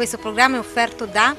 Questo programma è offerto da...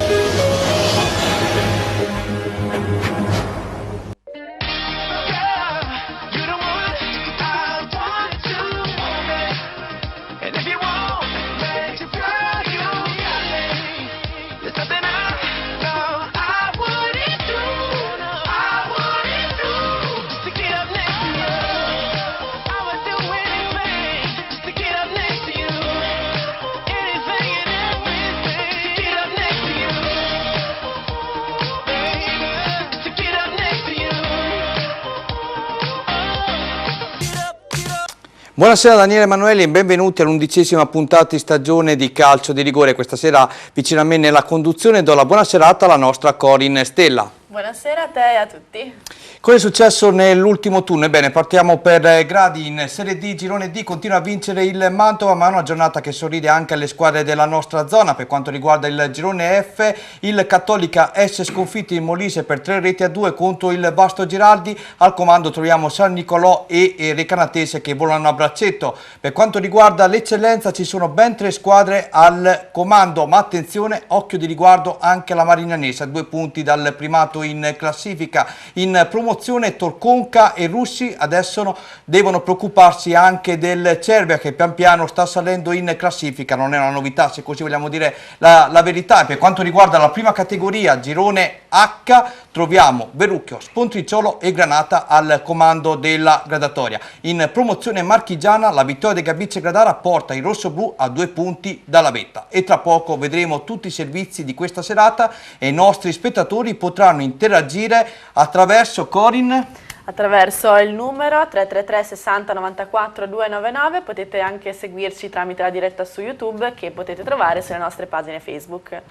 Buonasera Daniele Emanueli e benvenuti all'11ª puntata di stagione di Calcio di Rigore. Questa sera vicino a me nella conduzione do la buona serata alla nostra Corin Stella. Buonasera a te e a tutti. Cosa è successo nell'ultimo turno? Ebbene, partiamo per gradi. In Serie D, Girone D continua a vincere il Mantova, ma è una giornata che sorride anche alle squadre della nostra zona. Per quanto riguarda il Girone F, il Cattolica S sconfitto in Molise per 3-2 contro il Vasto Giraldi. Al comando troviamo San Nicolò e Recanatese che volano a braccetto. Per quanto riguarda l'eccellenza ci sono ben 3 squadre al comando, ma attenzione, occhio di riguardo anche la Marignanese, a 2 punti dal primato in classifica. In promozione Torconca e Russi adesso devono preoccuparsi anche del Cervia che pian piano sta salendo in classifica. Non è una novità se così vogliamo dire la verità. Per quanto riguarda la prima categoria Girone H troviamo Verrucchio, Spontriciolo e Granata al comando della gradatoria. In promozione marchigiana la vittoria dei Gabice Gradara porta i rossoblù a 2 punti dalla vetta e tra poco vedremo tutti i servizi di questa serata e i nostri spettatori potranno interagire attraverso Corin. Attraverso il numero 333 60 94 299 potete anche seguirci tramite la diretta su YouTube che potete trovare sulle nostre pagine Facebook.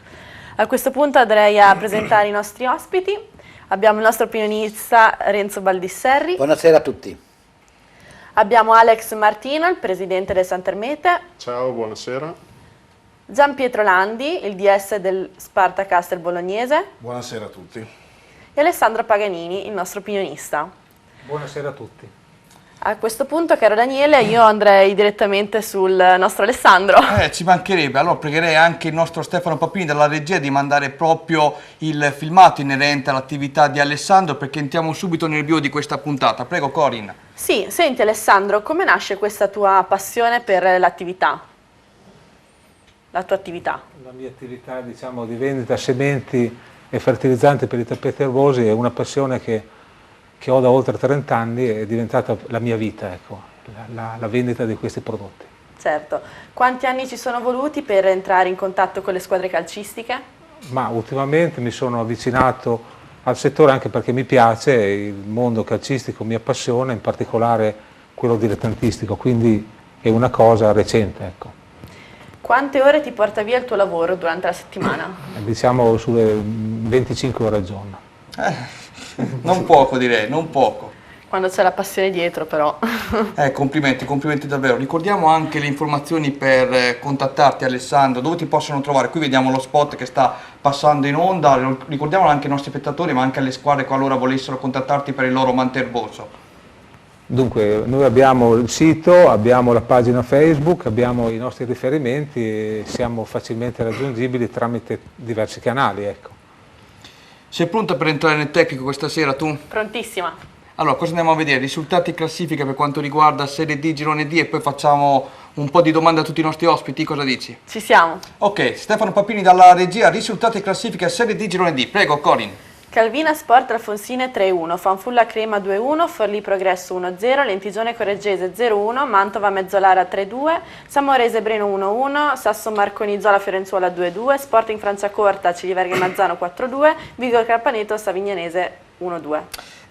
A questo punto andrei a presentare i nostri ospiti. Abbiamo il nostro opinionista Renzo Baldisserri. Buonasera a tutti. Abbiamo Alex Martino, il presidente del Santermete. Ciao, buonasera. Gian Pietro Landi, il DS del Sparta Castel Bolognese. Buonasera a tutti. E Alessandro Paganini, il nostro opinionista. Buonasera a tutti. A questo punto, caro Daniele, io andrei direttamente sul nostro Alessandro. Ci mancherebbe, allora pregherei anche il nostro Stefano Papini dalla regia di mandare proprio il filmato inerente all'attività di Alessandro perché entriamo subito nel vivo di questa puntata. Prego Corin. Sì, senti Alessandro, come nasce questa tua passione per l'attività? La tua attività? La mia attività, diciamo, di vendita sementi e fertilizzanti per i tappeti erbosi è una passione che ho da oltre 30 anni, è diventata la mia vita, ecco, la vendita di questi prodotti. Certo. Quanti anni ci sono voluti per entrare in contatto con le squadre calcistiche? Ma ultimamente mi sono avvicinato al settore anche perché mi piace, il mondo calcistico mi appassiona, in particolare quello dilettantistico, quindi è una cosa recente, ecco. Quante ore ti porta via il tuo lavoro durante la settimana? Diciamo sulle 25 ore al giorno. Non poco direi, non poco. Quando c'è la passione dietro però. Complimenti davvero. Ricordiamo anche le informazioni per contattarti Alessandro, dove ti possono trovare. Qui vediamo lo spot che sta passando in onda, ricordiamolo anche ai nostri spettatori ma anche alle squadre qualora volessero contattarti per il loro manterboso. Dunque, noi abbiamo il sito, abbiamo la pagina Facebook, abbiamo i nostri riferimenti e siamo facilmente raggiungibili tramite diversi canali, ecco. Sei pronta per entrare nel tecnico questa sera tu? Prontissima. Allora, cosa andiamo a vedere? Risultati in classifica per quanto riguarda Serie D, Girone D e poi facciamo un po' di domande a tutti i nostri ospiti, cosa dici? Ci siamo. Ok, Stefano Papini dalla regia, risultati in classifica Serie D, Girone D. Prego, Corin. Calvina Sport Alfonsine 3-1, Fanfulla Crema 2-1, Forlì Progresso 1-0, Lentigione Correggese 0-1, Mantova Mezzolara 3-2, Samorese Breno 1-1, Sasso Marconi Zola Fiorenzuola 2-2, Sporting Franciacorta Ciliverga Mazzano 4-2, Vigo Carpaneto Savignanese 1-2.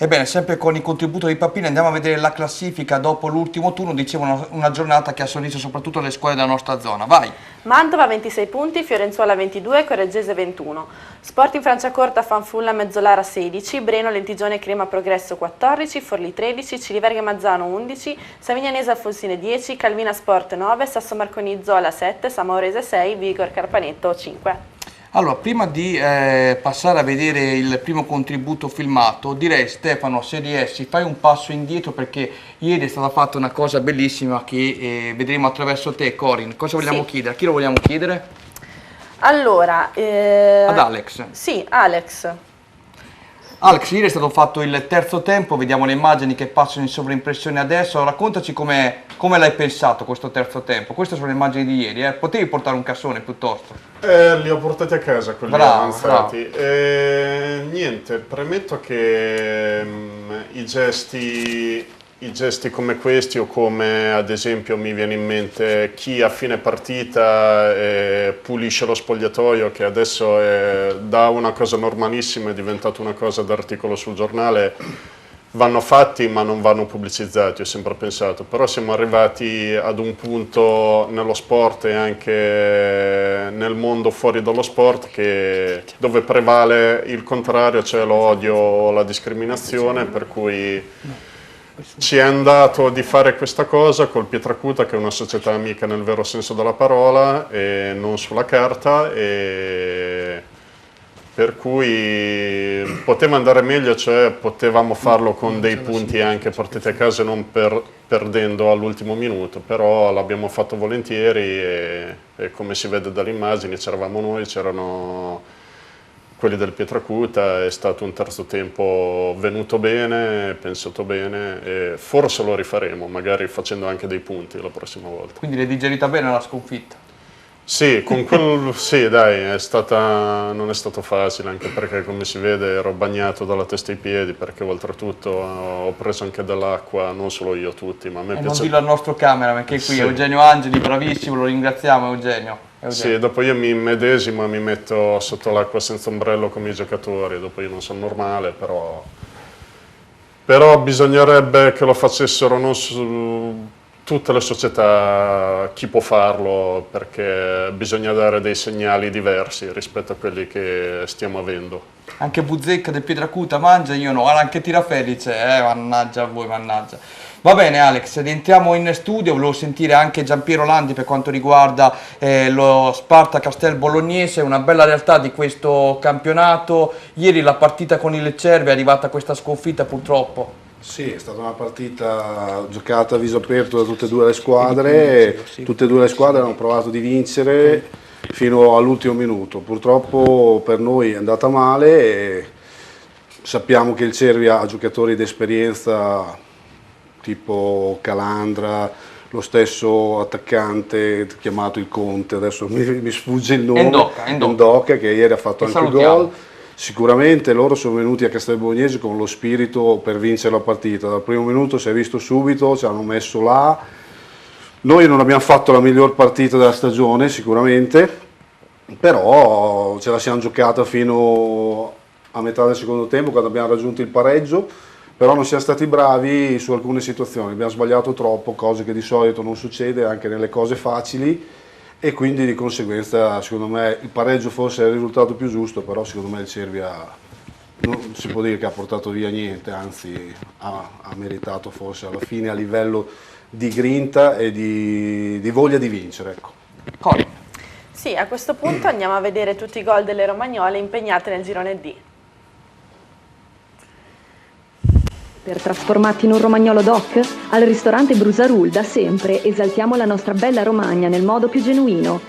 Ebbene, sempre con il contributo di Papini andiamo a vedere la classifica dopo l'ultimo turno, dicevo una giornata che ha sorriso soprattutto alle squadre della nostra zona, vai! Mantova 26 punti, Fiorenzuola 22, Correggese 21, Sporting Franciacorta Fanfulla Mezzolara 16, Breno Lentigione Crema Progresso 14, Forlì 13, Ciliverga Mazzano 11, Savignanese Alfonsine 10, Calvina Sport 9, Sasso Marconi Zola 7, Samorese 6, Vigor Carpanetto 5. Allora, prima di passare a vedere il primo contributo filmato, direi Stefano, se riesci, fai un passo indietro perché ieri è stata fatta una cosa bellissima che vedremo attraverso te, Corin. Cosa vogliamo chiedere? A chi lo vogliamo chiedere? Allora, Ad Alex. Sì, Alex. Alex, ieri è stato fatto il terzo tempo, vediamo le immagini che passano in sovraimpressione adesso, raccontaci come l'hai pensato questo terzo tempo. Queste sono le immagini di ieri, potevi portare un cassone piuttosto. Li ho portati a casa quelli Bravo, avanzati. Niente, premetto che i gesti come questi, o come ad esempio mi viene in mente chi a fine partita pulisce lo spogliatoio, che adesso da una cosa normalissima è diventata una cosa d'articolo sul giornale, vanno fatti ma non vanno pubblicizzati, ho sempre pensato. Però siamo arrivati ad un punto nello sport e anche nel mondo fuori dallo sport dove prevale il contrario, cioè l'odio o la discriminazione, per cui ci è andato di fare questa cosa col Pietracuta, che è una società amica nel vero senso della parola e non sulla carta, e per cui poteva andare meglio, cioè potevamo farlo con dei punti anche partiti a casa, non perdendo all'ultimo minuto, però l'abbiamo fatto volentieri e come si vede dalle immagini c'eravamo noi, c'erano quelli del Pietracuta. È stato un terzo tempo venuto bene, pensato bene, e forse lo rifaremo, magari facendo anche dei punti la prossima volta. Quindi l'hai digerita bene la sconfitta? Sì, sì, dai, non è stato facile, anche perché come si vede ero bagnato dalla testa ai piedi, perché oltretutto ho preso anche dell'acqua, non solo io, tutti, ma a me Non piace. dillo al nostro cameraman che è qui, Sì. Eugenio Angeli, bravissimo, lo ringraziamo Eugenio. Sì, dopo io mi immedesimo e mi metto sotto l'acqua senza ombrello come i giocatori, dopo io non sono normale, però bisognerebbe che lo facessero non su tutte le società, chi può farlo, perché bisogna dare dei segnali diversi rispetto a quelli che stiamo avendo. Anche Buzzecca del Pietracuta mangia, io no, anche Tirafelice, mannaggia a voi, mannaggia. Va bene Alex, rientriamo in studio, volevo sentire anche Giampiero Landi per quanto riguarda lo Sparta Castel Bolognese, una bella realtà di questo campionato. Ieri la partita con il Cervi è arrivata a questa sconfitta purtroppo. Sì, è stata una partita giocata a viso aperto da tutte e due le squadre, tutte e due le squadre hanno provato di vincere fino all'ultimo minuto. Purtroppo per noi è andata male e sappiamo che il Cervi ha giocatori d'esperienza tipo Calandra, lo stesso attaccante chiamato il Conte, adesso mi sfugge il nome, Endoca, che ieri ha fatto anche il gol. Sicuramente loro sono venuti a Castel Bolognese con lo spirito per vincere la partita, dal primo minuto si è visto subito, ci hanno messo là. Noi non abbiamo fatto la miglior partita della stagione sicuramente, però ce la siamo giocata fino a metà del secondo tempo, quando abbiamo raggiunto il pareggio, però non siamo stati bravi su alcune situazioni, abbiamo sbagliato troppo, cose che di solito non succede anche nelle cose facili, e quindi di conseguenza secondo me il pareggio forse è il risultato più giusto, però secondo me il Cervi non si può dire che ha portato via niente, anzi ha meritato forse alla fine a livello di grinta e di voglia di vincere. Ecco. Colin. Sì, a questo punto andiamo a vedere tutti i gol delle romagnole impegnate nel girone D. Per trasformarti in un romagnolo doc? Al ristorante Brusarul da sempre esaltiamo la nostra bella Romagna nel modo più genuino.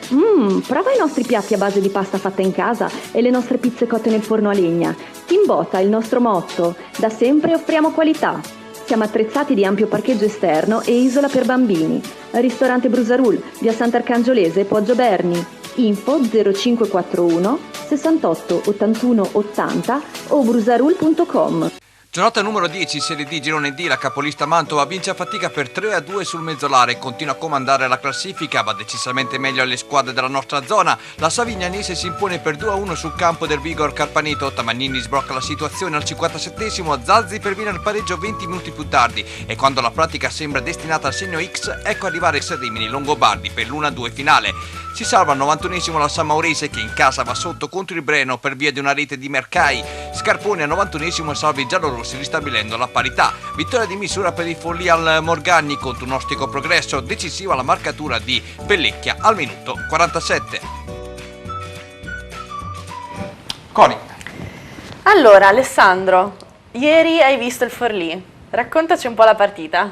Prova i nostri piatti a base di pasta fatta in casa e le nostre pizze cotte nel forno a legna. Timbota, il nostro motto. Da sempre offriamo qualità. Siamo attrezzati di ampio parcheggio esterno e isola per bambini. Ristorante Brusarul, via Sant'Arcangiolese, Poggio Berni. Info 0541 68 81 80 o brusarul.com. Giornata numero 10, Serie D, Girone D, la capolista Mantova vince a fatica per 3-2 sul Mezzolare, continua a comandare la classifica, va decisamente meglio alle squadre della nostra zona. La Savignanese si impone per 2-1 sul campo del Vigor Carpanito, Tamagnini sblocca la situazione al 57esimo, Zazzi perviene al pareggio 20 minuti più tardi e quando la pratica sembra destinata al segno X, ecco arrivare il Rimini Longobardi per l'1-2 finale. Si salva al 91esimo la San Maurese che in casa va sotto contro il Breno per via di una rete di Mercai. Scarpone al 91esimo salva i giallorossi ristabilendo la parità. Vittoria di misura per i Folli al Morgagni contro un ostico Progresso, decisiva la marcatura di Pellecchia al minuto 47. Coni. Allora Alessandro, ieri hai visto il Forlì, raccontaci un po' la partita.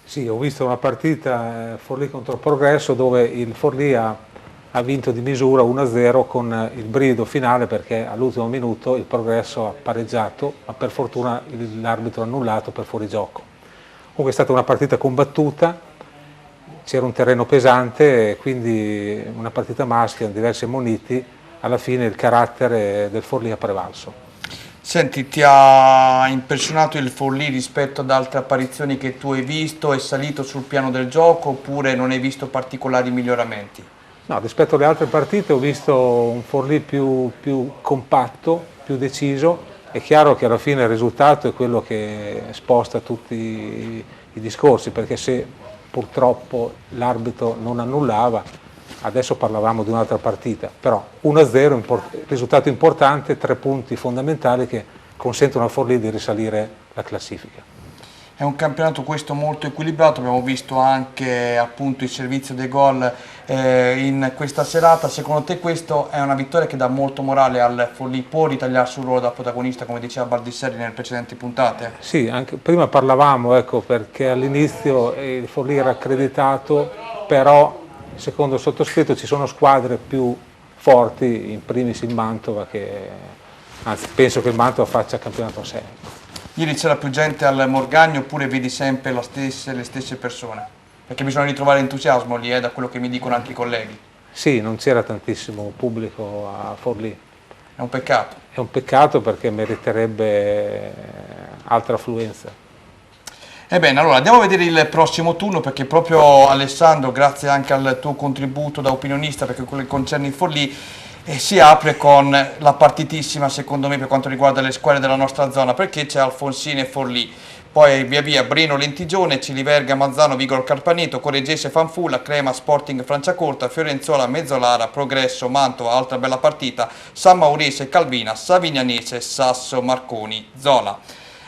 Sì, ho visto una partita Forlì contro Progresso dove il Forlì ha ha vinto di misura 1-0 con il brivido finale, perché all'ultimo minuto il Progresso ha pareggiato, ma per fortuna l'arbitro ha annullato per fuorigioco. Comunque è stata una partita combattuta, c'era un terreno pesante, quindi una partita maschia, diversi ammoniti, alla fine il carattere del Forlì ha prevalso. Senti, ti ha impressionato il Forlì rispetto ad altre apparizioni che tu hai visto? È salito sul piano del gioco oppure non hai visto particolari miglioramenti? No, rispetto alle altre partite ho visto un Forlì più compatto, più deciso. È chiaro che alla fine il risultato è quello che sposta tutti i discorsi, perché se purtroppo l'arbitro non annullava, adesso parlavamo di un'altra partita, però 1-0, risultato importante, 3 punti fondamentali che consentono al Forlì di risalire la classifica. È un campionato questo molto equilibrato, abbiamo visto anche appunto il servizio dei gol in questa serata. Secondo te questo è una vittoria che dà molto morale al Forlì? Può ritagliarsi un ruolo da protagonista, come diceva Baldisseri nelle precedenti puntate? Sì, anche prima parlavamo, ecco, perché all'inizio il Forlì era accreditato, però secondo il sottoscritto ci sono squadre più forti, in primis il Mantova, anzi penso che il Mantova faccia campionato a sé. Ieri c'era più gente al Morgagno oppure vedi sempre le stesse persone? Perché bisogna ritrovare entusiasmo lì, da quello che mi dicono anche i colleghi. Sì, non c'era tantissimo pubblico a Forlì. È un peccato. È un peccato perché meriterebbe altra affluenza. Ebbene, allora andiamo a vedere il prossimo turno, perché proprio Alessandro, grazie anche al tuo contributo da opinionista, perché quello che concerne il Forlì, si apre con la partitissima, secondo me, per quanto riguarda le squadre della nostra zona, perché c'è Alfonsine e Forlì, poi via via Breno Lentigione, Ciliverga Mazzano, Vigor Carpaneto, Correggese Fanfulla, Crema Sporting Franciacorta, Fiorenzuola Mezzolara, Progresso Mantova, altra bella partita, San Maurese Calvina, Savignanese Sasso Marconi Zola.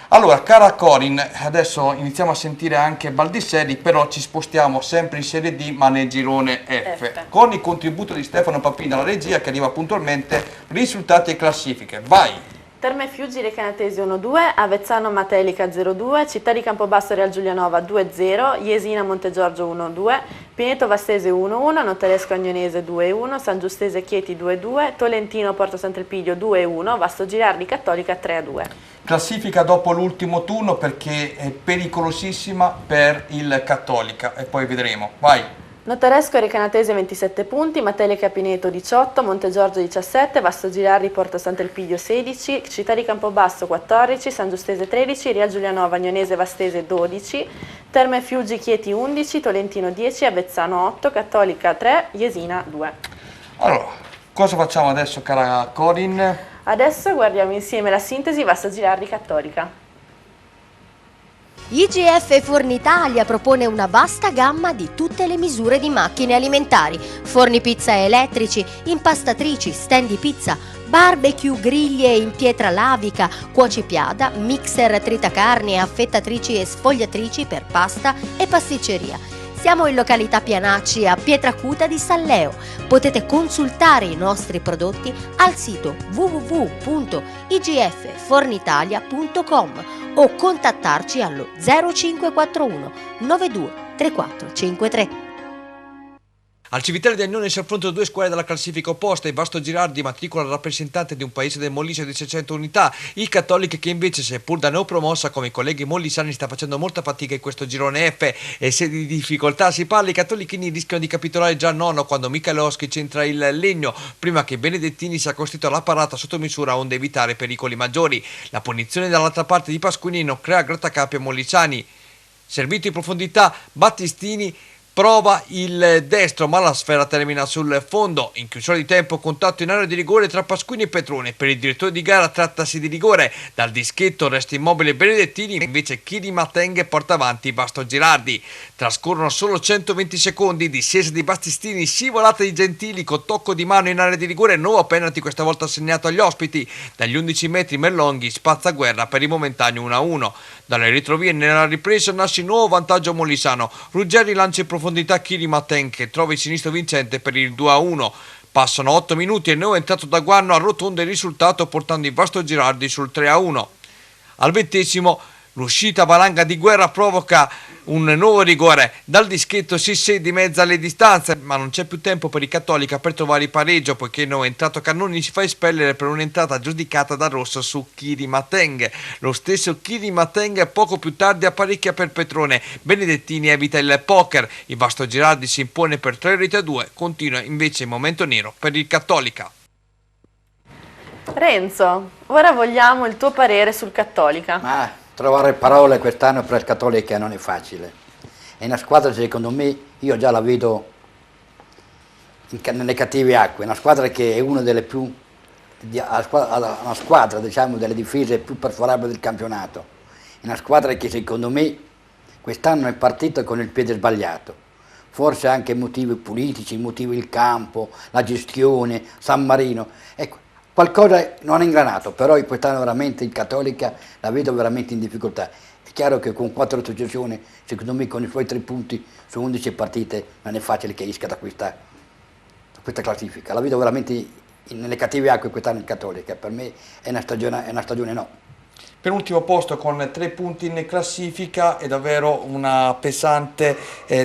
Allora, cara Corin, adesso iniziamo a sentire anche Baldisseri, però ci spostiamo sempre in Serie D, ma nel girone F. Con il contributo di Stefano Pappina, la regia, che arriva puntualmente, risultati e classifiche. Vai! Terme Fiuggi Recanatesi 1-2, Avezzano Matelica 0-2, Città di Campobasso Real Giulianova 2-0, Jesina Montegiorgio 1-2, Pineto Vastese 1-1, Notaresco Agnonese 2-1, San Giustese Chieti 2-2, Tolentino Porto Sant'Elpidio 2-1, Vasto Girardi Cattolica 3-2. Classifica dopo l'ultimo turno, perché è pericolosissima per il Cattolica e poi vedremo. Vai! Notaresco Recanatese 27 punti, Matelica Pineto 18, Montegiorgio 17, Vasto Girardi Porto Sant'Elpidio 16, Città di Campobasso 14, San Giustese 13, Real Giulianova Agnonese Vastese 12, Terme Fiuggi Chieti 11, Tolentino 10, Avezzano 8, Cattolica 3, Jesina 2. Allora, cosa facciamo adesso, cara Corin? Adesso guardiamo insieme la sintesi Vasto Girardi Cattolica. IGF Fornitalia propone una vasta gamma di tutte le misure di macchine alimentari, forni pizza elettrici, impastatrici, stand di pizza, barbecue, griglie in pietra lavica, cuocipiada, mixer tritacarne, affettatrici e sfogliatrici per pasta e pasticceria. Siamo in località Pianacci a Pietracuta di Salleo. Potete consultare i nostri prodotti al sito www.igffornitalia.com o contattarci allo 0541 92 3453. Al Civitale di Agnone si affrontano due squadre della classifica opposta. Il Vasto Girardi matricola il rappresentante di un paese del Molise di 600 unità, il Cattolica, che invece, seppur da neopromossa come i colleghi mollisani, sta facendo molta fatica in questo girone F, e se di difficoltà si parla, i cattolichini rischiano di capitolare già al nono quando Michalowski centra il legno, prima che Benedettini sia costretto alla parata sotto misura onde evitare pericoli maggiori. La punizione dall'altra parte di Pasquinino crea grattacapi a mollisani. Servito in profondità, Battistini prova il destro, ma la sfera termina sul fondo. In chiusura di tempo, contatto in area di rigore tra Pasquini e Petrone. Per il direttore di gara trattasi di rigore. Dal dischetto resta immobile Benedettini, invece Chirimateng porta avanti Vasto Girardi. Trascorrono solo 120 secondi, discesa di Battistini, scivolata di Gentili con tocco di mano in area di rigore, nuovo penalty questa volta assegnato agli ospiti. Dagli 11 metri Merlonghi spazza guerra per il momentaneo 1-1. Dalle ritrovie nella ripresa nasce il nuovo vantaggio mollisano. Ruggeri lancia in profondità Chirimateng, che trova il sinistro vincente per il 2-1. Passano 8 minuti e il nuovo entrato da Guarno arrotonda il risultato portando il Vasto Girardi sul 3-1. Al 20° L'uscita valanga di Guerra provoca un nuovo rigore dal dischetto Sissé di mezza alle distanze, ma non c'è più tempo per i Cattolica per trovare il pareggio, poiché il nuovo entrato Cannoni si fa espellere per un'entrata giudicata da rosso su Kiri Mateng. Lo stesso Kiri Mateng poco più tardi apparecchia per Petrone. Benedettini evita il poker, il Vasto Girardi si impone per 3-2, continua invece il momento nero per il Cattolica. Renzo, ora vogliamo il tuo parere sul Cattolica. Ma trovare parole quest'anno per il Cattolica non è facile. È una squadra, secondo me, io già la vedo nelle cattive acque, una squadra che è una delle più, una squadra diciamo delle difese più perforabili del campionato. È una squadra che secondo me quest'anno è partita con il piede sbagliato. Forse anche motivi politici, motivi il campo, la gestione, San Marino. Ecco, qualcosa non è ingranato, però quest'anno veramente il Cattolica la vedo veramente in difficoltà. È chiaro che con 4 retrocessioni, secondo me con i suoi 3 punti su 11 partite non è facile che esca da questa classifica. La vedo veramente nelle cattive acque quest'anno il Cattolica, per me è una stagione no. Penultimo posto con 3 punti in classifica e davvero una pesante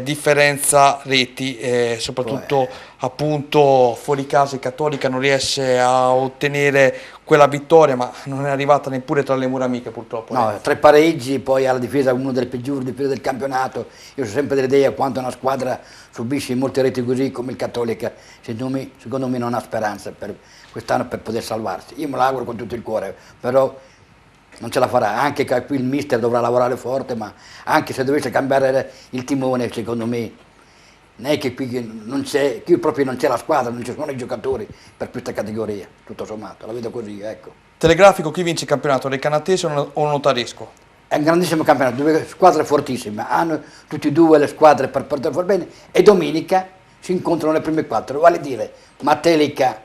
differenza reti, soprattutto appunto fuori casa il Cattolica non riesce a ottenere quella vittoria, ma non è arrivata neppure tra le mura amiche purtroppo. No, 3 pareggi, poi alla difesa uno delle peggiori difese del campionato. Io ho sempre dell'idea quanto una squadra subisce molte reti così come il Cattolica, secondo me non ha speranza per quest'anno per poter salvarsi. Io me l'auguro con tutto il cuore, però non ce la farà, anche che qui il mister dovrà lavorare forte, ma anche se dovesse cambiare il timone, secondo me, non è che qui non c'è, qui proprio non c'è la squadra, non ci sono i giocatori per questa categoria, tutto sommato, la vedo così, ecco. Telegrafico, chi vince il campionato, Recanatese o Notaresco? È un grandissimo campionato, 2 squadre fortissime, hanno tutti e 2 le squadre per poter far bene e domenica si incontrano le prime 4, vale a dire Matelica,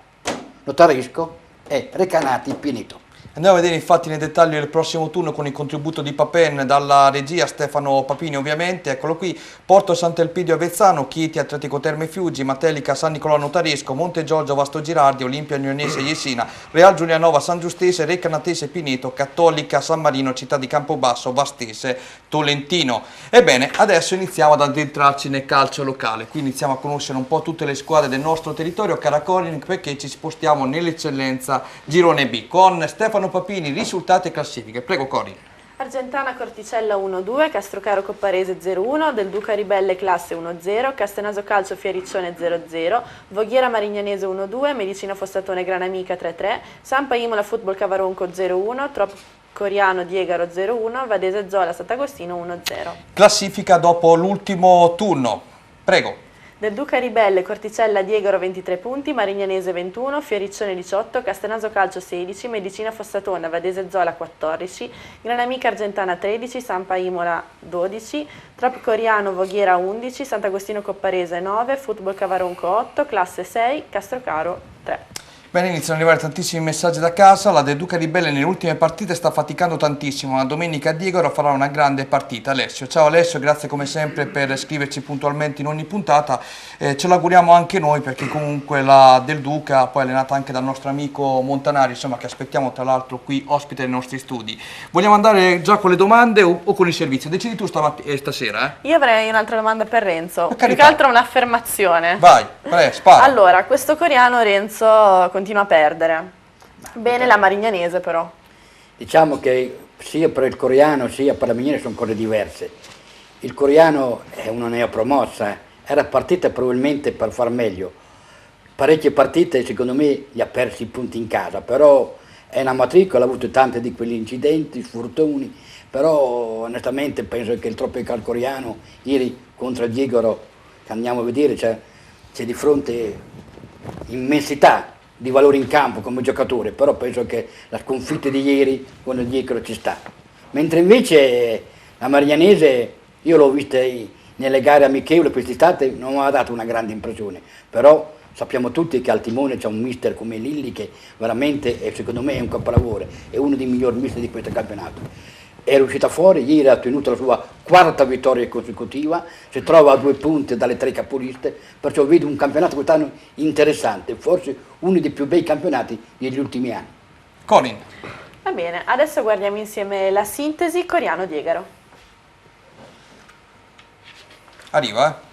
Notaresco e Recanati Pineto. Andiamo a vedere infatti nel dettaglio il prossimo turno con il contributo di Papen dalla regia, Stefano Papini ovviamente, eccolo qui: Porto Sant'Elpidio Avezzano, Chieti Atletico Terme Fiuggi, Matelica San Nicolò Notaresco, Monte Giorgio Vasto Girardi, Olimpia Agnonese Jesina, Real Giulianova San Giustese, Recanatese Pineto, Cattolica San Marino, Città di Campobasso, Vastese Tolentino. Ebbene, adesso iniziamo ad addentrarci nel calcio locale, qui iniziamo a conoscere un po' tutte le squadre del nostro territorio, Caracolin, perché ci spostiamo nell'eccellenza Girone B con Stefano Papini, risultati e classifiche. Prego Cori. Argentana Corticella 1-2, Castrocaro Copparese 0-1, Del Duca Ribelle Classe 1-0, Castenaso Calcio Fiericcione 0-0, Voghiera Marignanese 1-2, Medicina Fosstatone Granamica 3-3, Sampa Imola Football Cavaronco 0-1, Trop Coriano Diegaro 0-1, Vadese Zola Sant'Agostino 1-0. Classifica dopo l'ultimo turno. Prego. Del Duca Ribelle, Corticella Diegaro 23 punti, Marignanese 21, Fiericcione 18, Castenaso Calcio 16, Medicina Fossatona, Vadese Zola 14, Granamica Argentana 13, Sampa Imola 12, Trop Coriano Voghiera 11, Sant'Agostino Copparese 9, Football Cavaronco 8, Classe 6, Castrocaro 3. Bene, iniziano ad arrivare tantissimi messaggi da casa. La Del Duca Ribelle nelle ultime partite sta faticando tantissimo, ma domenica a Diegaro farà una grande partita. Alessio, ciao Alessio, grazie come sempre per scriverci puntualmente in ogni puntata, ce l'auguriamo anche noi perché comunque la Del Duca poi allenata anche dal nostro amico Montanari, insomma, che aspettiamo tra l'altro qui ospite nei nostri studi. Vogliamo andare già con le domande o con il servizio? Decidi tu stasera, Io avrei un'altra domanda per Renzo, Per più carità. che altro un'affermazione. Vai, spara. Allora, questo coreano Renzo continua a perdere. Bene la Marignanese però. Diciamo che sia per il coreano sia per la miniera sono cose diverse. Il coreano è una neopromossa, era partita probabilmente per far meglio. Parecchie partite secondo me li ha persi i punti in casa, però è una matricola, ha avuto tanti di quegli incidenti, sfortuni, però onestamente penso che il Tropical coreano ieri contro il Diegaro, che andiamo a vedere, c'è di fronte immensità di valore in campo come giocatore, però penso che la sconfitta di ieri con il Diegaro ci sta. Mentre invece la Marignanese, io l'ho vista nelle gare amichevoli quest'estate, non mi ha dato una grande impressione, però sappiamo tutti che al timone c'è un mister come Lilli che veramente, secondo me, è un capolavoro, è uno dei migliori mister di questo campionato. È riuscita fuori, ieri ha ottenuto la sua 4ª vittoria consecutiva, si trova a 2 punti dalle 3 capoliste, perciò vedo un campionato quest'anno interessante, forse uno dei più bei campionati degli ultimi anni. Colin. Va bene, adesso guardiamo insieme la sintesi Coriano-Diegaro. Arriva,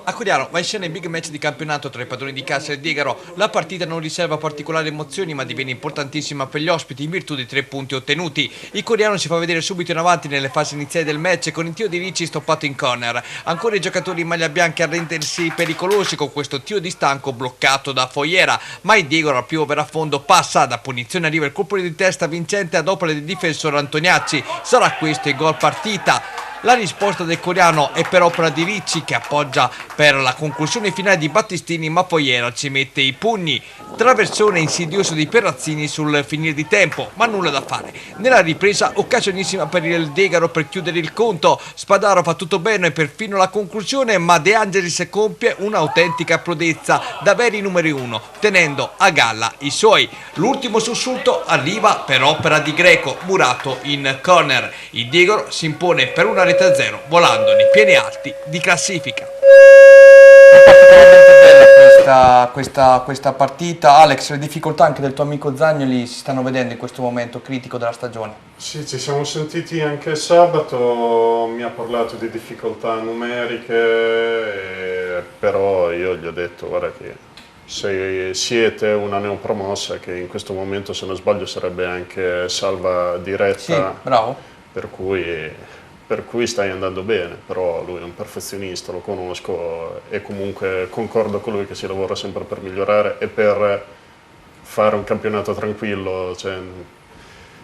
A Coriano va in scena il big match di campionato tra i padroni di casa e Diegaro. La partita non riserva particolari emozioni, ma diviene importantissima per gli ospiti in virtù dei 3 punti ottenuti. Il Coriano si fa vedere subito in avanti nelle fasi iniziali del match con il tiro di Ricci stoppato in corner. Ancora i giocatori in maglia bianca a rendersi pericolosi con questo tiro di stanco bloccato da Fogliera, ma il Diegaro al primo per affondo passa, da punizione arriva il colpo di testa vincente ad opera del difensore Antoniazzi. Sarà questo il gol partita. La risposta del Coriano è per opera di Ricci, che appoggia per la conclusione finale di Battistini, ma Fogliera ci mette i pugni. Traversone insidioso di Perrazzini sul finire di tempo, ma nulla da fare. Nella ripresa occasionissima per il Diegaro per chiudere il conto. Spadaro fa tutto bene perfino la conclusione, ma De Angelis compie un'autentica prodezza da veri numeri 1, tenendo a galla i suoi. L'ultimo sussulto arriva per opera di Greco, murato in corner. Il Diegaro si impone per una rete a 0, volando nei piani alti di classifica. Questa partita. Alex, le difficoltà anche del tuo amico Zagnoli si stanno vedendo in questo momento critico della stagione. Sì, ci siamo sentiti anche sabato, mi ha parlato di difficoltà numeriche, però io gli ho detto guarda che se siete una neopromossa, che in questo momento se non sbaglio sarebbe anche salva diretta, Sì, bravo. per cui stai andando bene, però lui è un perfezionista, lo conosco e comunque concordo con lui che si lavora sempre per migliorare e per fare un campionato tranquillo, cioè,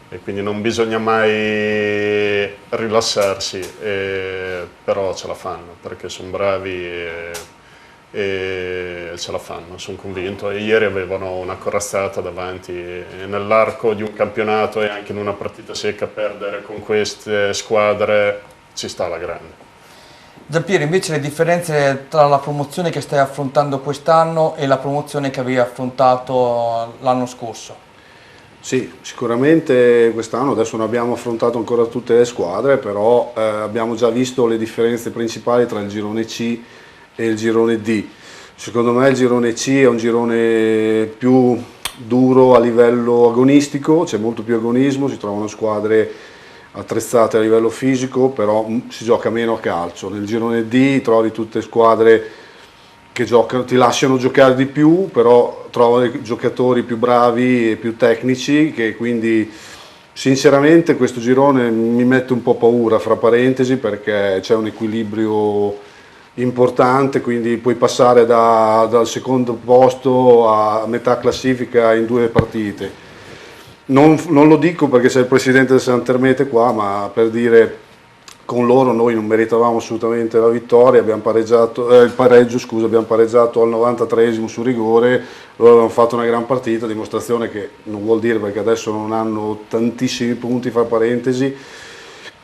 e quindi non bisogna mai rilassarsi, però ce la fanno perché sono bravi e ce la fanno, sono convinto. E ieri avevano una corazzata davanti, e nell'arco di un campionato e anche in una partita secca perdere con queste squadre ci sta alla grande. Giampiero, invece le differenze tra la promozione che stai affrontando quest'anno e la promozione che avevi affrontato l'anno scorso? Sì, sicuramente quest'anno adesso non abbiamo affrontato ancora tutte le squadre, però abbiamo già visto le differenze principali tra il girone C e il girone D. Secondo me il girone C è un girone più duro a livello agonistico, c'è molto più agonismo, si trovano squadre attrezzate a livello fisico, però si gioca meno a calcio. Nel girone D trovi tutte squadre che giocano, ti lasciano giocare di più, però trovano giocatori più bravi e più tecnici, che quindi sinceramente questo girone mi mette un po' paura, fra parentesi, perché c'è un equilibrio importante, quindi puoi passare dal secondo posto a metà classifica in 2 partite. Non lo dico perché c'è il presidente del Santermete qua, ma per dire, con loro noi non meritavamo assolutamente la vittoria, abbiamo pareggiato, il pareggio, scusa, abbiamo pareggiato al 93esimo su rigore, loro avevano fatto una gran partita, dimostrazione che non vuol dire, perché adesso non hanno tantissimi punti, fra parentesi,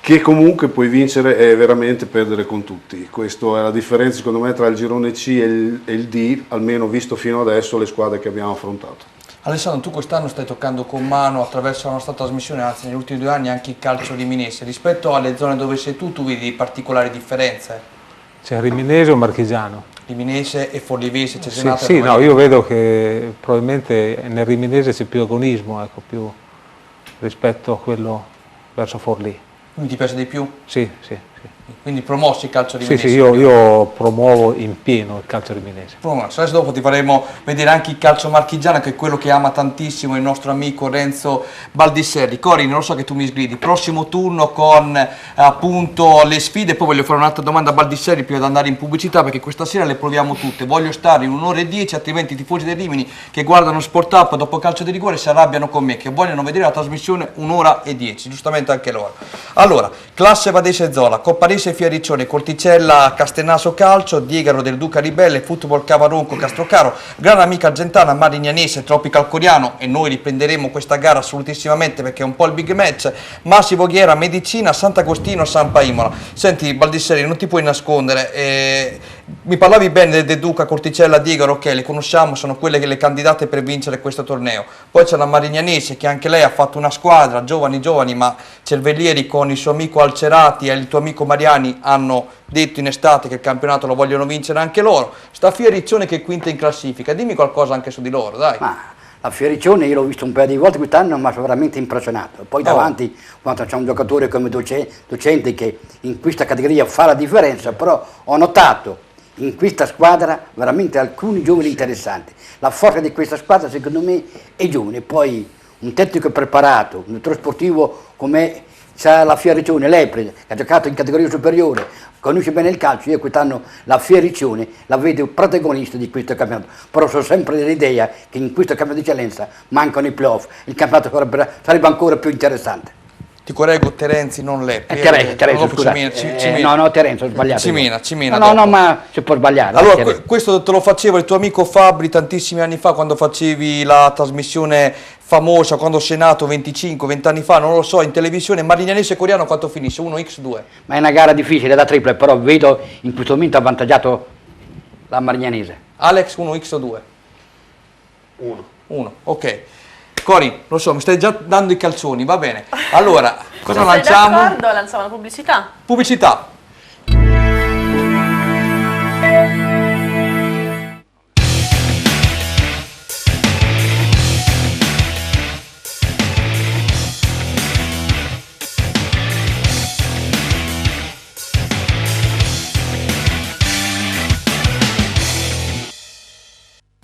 che comunque puoi vincere e veramente perdere con tutti. Questa è la differenza secondo me tra il girone C e il D, almeno visto fino adesso le squadre che abbiamo affrontato. Alessandro, tu quest'anno stai toccando con mano attraverso la nostra trasmissione, anzi negli ultimi 2 anni anche il calcio riminese. Rispetto alle zone dove sei tu vedi particolari differenze? C'è Riminese o Marchigiano? Riminese e Forlivese, c'è Sì, no, io vedo che probabilmente nel Riminese c'è più agonismo, ecco, più rispetto a quello verso Forlì. Quindi ti piace di più? Sì, sì. Quindi promossi il calcio riminese? Sì, io promuovo in pieno il calcio riminese. Adesso dopo ti faremo vedere anche il calcio marchigiano, che è quello che ama tantissimo il nostro amico Renzo Baldisserri. Cori, non lo so che tu mi sgridi, prossimo turno con appunto le sfide, poi voglio fare un'altra domanda a Baldisserri prima di andare in pubblicità, perché questa sera le proviamo tutte, voglio stare in 1:10, altrimenti i tifosi del Rimini che guardano Sport Up dopo calcio di rigore si arrabbiano con me, che vogliono vedere la trasmissione 1:10, giustamente anche loro. Allora, classe Vadese Zola, Copparese Fiariccione, Corticella Castenaso Calcio, Diegaro del Duca Ribelle, Football Cavaronco Castrocaro, Gran Amica Argentana Marignanese Tropical Coriano, e noi riprenderemo questa gara assolutissimamente perché è un po' il big match, Massi Voghiera Medicina Sant'Agostino Sampa Imola. Senti Baldisserri, non ti puoi nascondere, mi parlavi bene del Duca, Corticella, Diegaro, ok, le conosciamo, sono quelle che le candidate per vincere questo torneo. Poi c'è la Marignanese che anche lei ha fatto una squadra, giovani ma cervellieri, con il suo amico Alcerati e il tuo amico Mariani hanno detto in estate che il campionato lo vogliono vincere anche loro. Sta Fioriccione che è quinta in classifica, dimmi qualcosa anche su di loro, dai. Ma La Fioricione io l'ho visto un paio di volte quest'anno, ma sono veramente impressionato. Poi davanti, quando c'è un giocatore come Docente che in questa categoria fa la differenza, però ho notato in questa squadra veramente alcuni giovani interessanti. La forza di questa squadra secondo me è giovane, poi un tecnico preparato, un direttore sportivo come c'ha la Fioricione, Lepre, che ha giocato in categoria superiore, conosce bene il calcio. Io quest'anno la Fioricione la vedo protagonista di questo campionato, però sono sempre dell'idea che in questo campionato di eccellenza mancano i playoff, il campionato sarebbe ancora più interessante. Ti correggo, Terenzi, non Lepre. Terenzi, scusate. No, Terenzi, ho sbagliato. Cimina. No, ma si può sbagliare. Allora, questo te lo faceva il tuo amico Fabri tantissimi anni fa, quando facevi la trasmissione famosa, quando sei nato 25-20 anni fa, non lo so, in televisione. Marignanese e Coriano quanto finisce? 1x2? Ma è una gara difficile da triple, però vedo in questo momento avvantaggiato la Marignanese. Alex, 1x o 2? 1, ok. Cori, lo so, mi stai già dando i calzoni, va bene. Allora, cosa lanciamo? Sei d'accordo? Lanciamo la pubblicità. Pubblicità.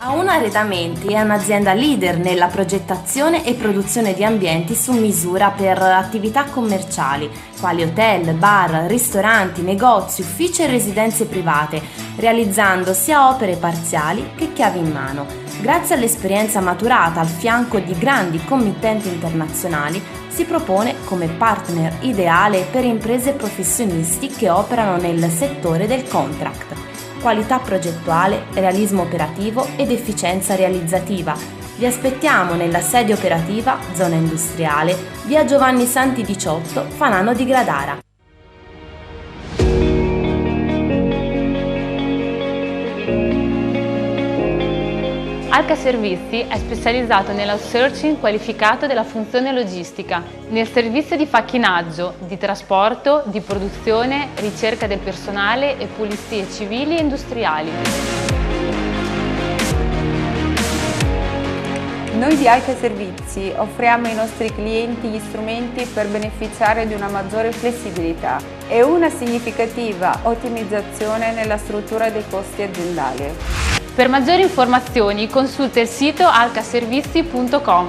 A1 Arredamenti è un'azienda leader nella progettazione e produzione di ambienti su misura per attività commerciali, quali hotel, bar, ristoranti, negozi, uffici e residenze private, realizzando sia opere parziali che chiavi in mano. Grazie all'esperienza maturata al fianco di grandi committenti internazionali, si propone come partner ideale per imprese e professionisti che operano nel settore del contract. Qualità progettuale, realismo operativo ed efficienza realizzativa. Vi aspettiamo nella sede operativa, zona industriale, via Giovanni Santi 18, Fanano di Gradara. Alca Servizi è specializzato nell'outsourcing qualificato della funzione logistica, nel servizio di facchinaggio, di trasporto, di produzione, ricerca del personale e pulizie civili e industriali. Noi di Alca Servizi offriamo ai nostri clienti gli strumenti per beneficiare di una maggiore flessibilità e una significativa ottimizzazione nella struttura dei costi aziendali. Per maggiori informazioni consulta il sito alcaservizi.com.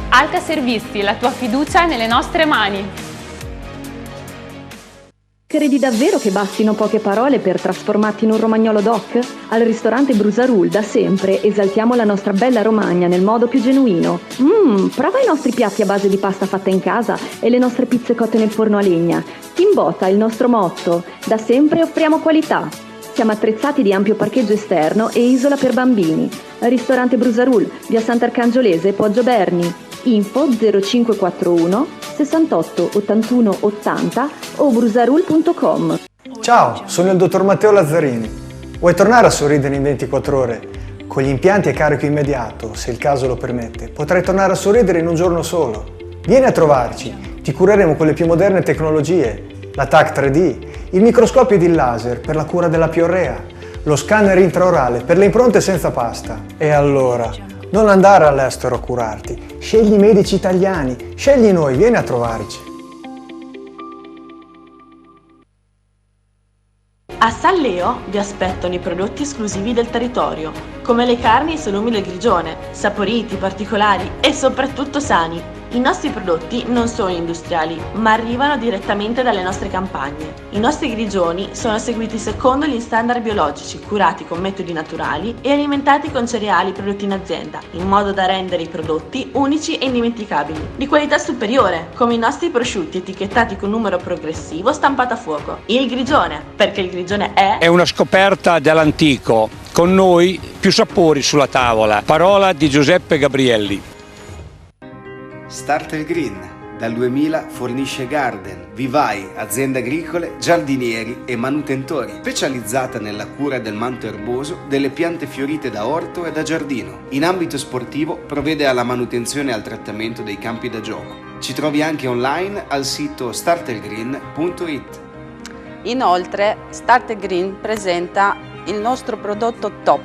Alca Servizi, la tua fiducia è nelle nostre mani. Credi davvero che bastino poche parole per trasformarti in un romagnolo doc? Al ristorante Brusarul da sempre esaltiamo la nostra bella Romagna nel modo più genuino. Prova i nostri piatti a base di pasta fatta in casa e le nostre pizze cotte nel forno a legna. Timbota è il nostro motto. Da sempre offriamo qualità. Siamo attrezzati di ampio parcheggio esterno e isola per bambini. Ristorante Brusarul, via Sant'Arcangiolese, Poggio Berni. Info 0541 68 81 80 o brusarul.com. Ciao, sono il dottor Matteo Lazzarini. Vuoi tornare a sorridere in 24 ore? Con gli impianti a carico immediato, se il caso lo permette, potrai tornare a sorridere in un giorno solo. Vieni a trovarci, ti cureremo con le più moderne tecnologie, la TAC 3D, il microscopio di laser per la cura della piorrea, lo scanner intraorale per le impronte senza pasta. E allora, non andare all'estero a curarti, scegli i medici italiani, scegli noi, vieni a trovarci. A San Leo vi aspettano i prodotti esclusivi del territorio, come le carni e i salumi del Grigione, saporiti, particolari e soprattutto sani. I nostri prodotti non sono industriali, ma arrivano direttamente dalle nostre campagne. I nostri grigioni sono seguiti secondo gli standard biologici, curati con metodi naturali e alimentati con cereali prodotti in azienda, in modo da rendere i prodotti unici e indimenticabili, di qualità superiore, come i nostri prosciutti etichettati con numero progressivo stampato a fuoco. Il Grigione, perché il Grigione è una scoperta dell'antico. Con noi più sapori sulla tavola. Parola di Giuseppe Gabrielli. Starter Green, dal 2000 fornisce garden, vivai, aziende agricole, giardinieri e manutentori, specializzata nella cura del manto erboso, delle piante fiorite da orto e da giardino. In ambito sportivo provvede alla manutenzione e al trattamento dei campi da gioco. Ci trovi anche online al sito startergreen.it. Inoltre, Starter Green presenta il nostro prodotto top,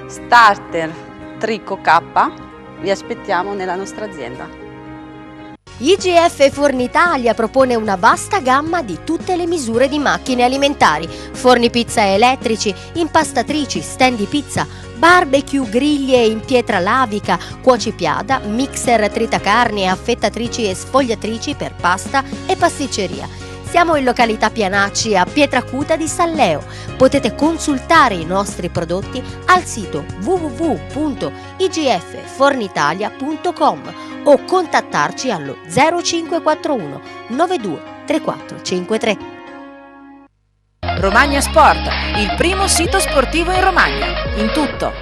Starter Trico K. Vi aspettiamo nella nostra azienda. IGF Forni Italia propone una vasta gamma di tutte le misure di macchine alimentari, forni pizza elettrici, impastatrici, stand di pizza, barbecue, griglie in pietra lavica, cuocipiada, mixer tritacarni, affettatrici e sfogliatrici per pasta e pasticceria. Siamo in località Pianacci a Pietracuta di Salleo. Potete consultare i nostri prodotti al sito www.igffornitalia.com o contattarci allo 0541 92 3453. Romagna Sport, il primo sito sportivo in Romagna, in tutto.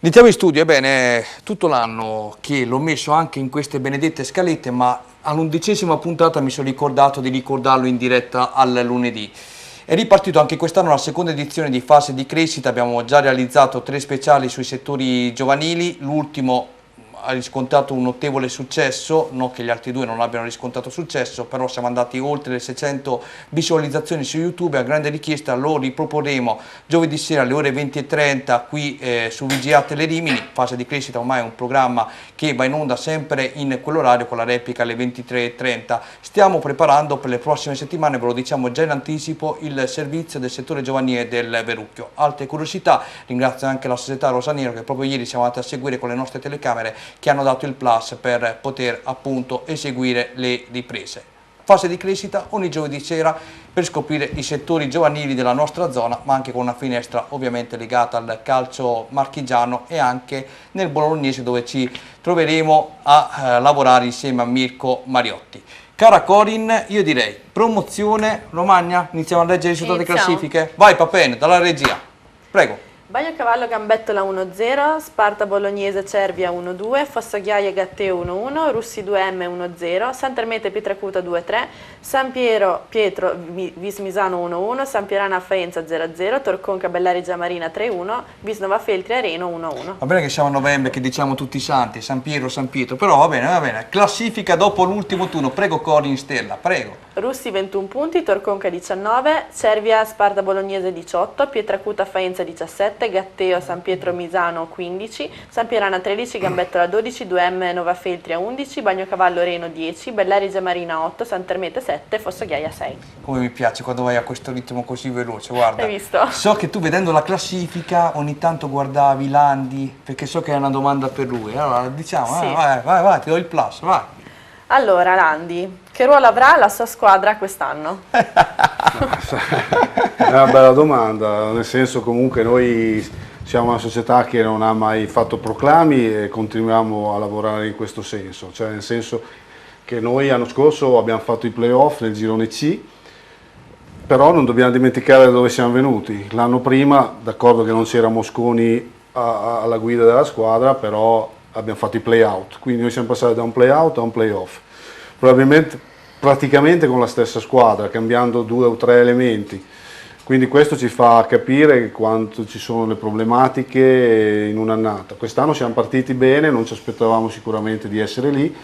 Iniziamo in studio, ebbene, tutto l'anno che l'ho messo anche in queste benedette scalette, ma all'11ª puntata mi sono ricordato di ricordarlo in diretta al lunedì. È ripartito anche quest'anno la seconda edizione di Fase di Crescita, abbiamo già realizzato 3 speciali sui settori giovanili, l'ultimo ha riscontrato un notevole successo, non che gli altri 2 non abbiano riscontrato successo, però siamo andati oltre le 600 visualizzazioni su YouTube, a grande richiesta lo riproporremo giovedì sera alle ore 20:30 qui su VGA Telerimini. Fase di Crescita ormai è un programma che va in onda sempre in quell'orario con la replica alle 23:30. Stiamo preparando per le prossime settimane, ve lo diciamo già in anticipo, il servizio del settore giovanile del Verrucchio. Altre curiosità, ringrazio anche la società Rosanero che proprio ieri siamo andati a seguire con le nostre telecamere che hanno dato il plus per poter appunto eseguire le riprese. Fase di Crescita ogni giovedì sera per scoprire i settori giovanili della nostra zona, ma anche con una finestra ovviamente legata al calcio marchigiano e anche nel bolognese, dove ci troveremo a lavorare insieme a Mirko Mariotti. Cara Corin, io direi promozione Romagna, iniziamo a leggere i risultati delle classifiche. Vai Papene, dalla regia, prego. Bagno Cavallo Gambettola 1-0, Sparta Bolognese Cervia 1-2, Fossaghiaia Gatteo 1-1, Russi 2M 1-0, Sant'Ermete Pietracuta 2-3, San Pietro Vismisano 1-1, San Pierana Faenza 0-0, Torconca Bellari Giamarina 3-1, Visnova Feltri Areno 1-1. Va bene che siamo a novembre, che diciamo tutti i santi, San Pietro, però va bene. Classifica dopo l'ultimo turno, prego Corin Stella, prego. Russi 21 punti, Torconca 19, Cervia Sparta Bolognese 18, Pietracuta Faenza 17, Gatteo San Pietro Misano 15, San Pierana 13, Gambettola 12, 2M Nova Feltria 11, Bagnocavallo Reno 10, Bellari Giamarina 8, Sant'Ermete 7, Fossaghiaia 6. Come mi piace quando vai a questo ritmo così veloce, guarda. Hai visto? So che tu vedendo la classifica ogni tanto guardavi Landi, perché so che è una domanda per lui, allora diciamo, Sì. vai, ti do il plus, vai. Allora Landi, che ruolo avrà la sua squadra quest'anno? È una bella domanda, nel senso comunque noi siamo una società che non ha mai fatto proclami e continuiamo a lavorare in questo senso, cioè nel senso che noi l'anno scorso abbiamo fatto i playoff nel girone C, però non dobbiamo dimenticare da dove siamo venuti. L'anno prima, d'accordo che non c'era Mosconi alla guida della squadra, però abbiamo fatto i play-out, quindi noi siamo passati da un play-out a un play-off, probabilmente praticamente con la stessa squadra, cambiando 2 o 3 elementi, quindi questo ci fa capire quanto ci sono le problematiche in un'annata. Quest'anno siamo partiti bene, non ci aspettavamo sicuramente di essere lì.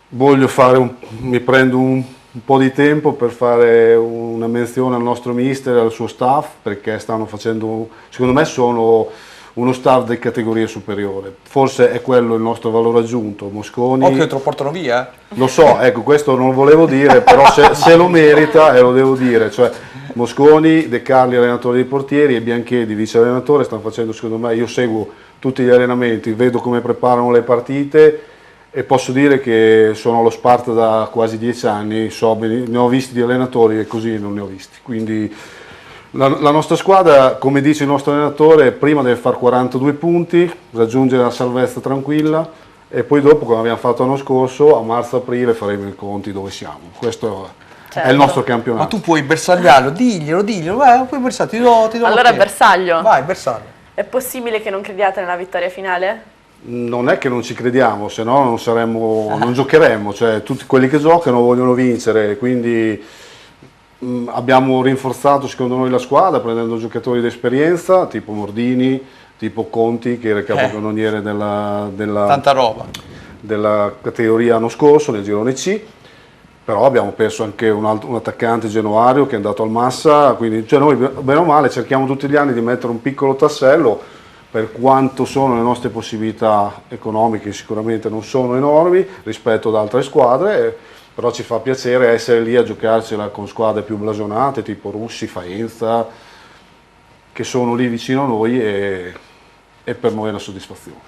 Mi prendo un po' di tempo per fare una menzione al nostro mister e al suo staff, perché stanno facendo, secondo me sono uno staff di categoria superiore, forse è quello il nostro valore aggiunto. Mosconi, occhio, te lo portano via. Lo so, ecco, questo non lo volevo dire, però se lo merita, e lo devo dire, cioè Mosconi, De Carli allenatore dei portieri e Bianchedi vice allenatore stanno facendo, secondo me, io seguo tutti gli allenamenti, vedo come preparano le partite e posso dire che sono allo Sparta da quasi 10 anni, ne ho visti di allenatori e così non ne ho visti, quindi la nostra squadra, come dice il nostro allenatore, prima deve fare 42 punti, raggiungere la salvezza tranquilla e poi dopo, come abbiamo fatto l'anno scorso, a marzo-aprile faremo i conti dove siamo. Questo è il nostro campionato. Ma tu puoi bersagliarlo, diglielo, vai, puoi bersaglio, ti do Allora bersaglio. Vai, bersaglio. È possibile che non crediate nella vittoria finale? Non è che non ci crediamo, se no non giocheremmo, cioè tutti quelli che giocano vogliono vincere, quindi abbiamo rinforzato secondo noi la squadra prendendo giocatori di esperienza tipo Mordini, tipo Conti che era il capocannoniere tanta roba della categoria l'anno scorso nel girone C, però abbiamo perso anche un attaccante Genoario che è andato al Massa, quindi noi bene o male cerchiamo tutti gli anni di mettere un piccolo tassello, per quanto sono le nostre possibilità economiche sicuramente non sono enormi rispetto ad altre squadre, però ci fa piacere essere lì a giocarcela con squadre più blasonate tipo Russi, Faenza, che sono lì vicino a noi e per noi è una soddisfazione.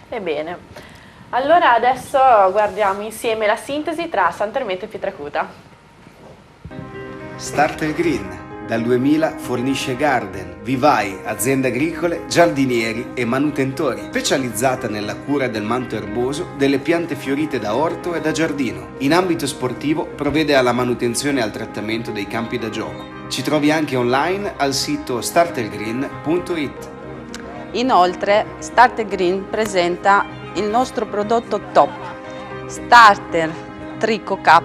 Ebbene, allora adesso guardiamo insieme la sintesi tra Santermete e Pietracuta. Starter Green. Dal 2000 fornisce garden, vivai, aziende agricole, giardinieri e manutentori, specializzata nella cura del manto erboso, delle piante fiorite da orto e da giardino. In ambito sportivo provvede alla manutenzione e al trattamento dei campi da gioco. Ci trovi anche online al sito startergreen.it. Inoltre, Starter Green presenta il nostro prodotto top, Starter Trico K.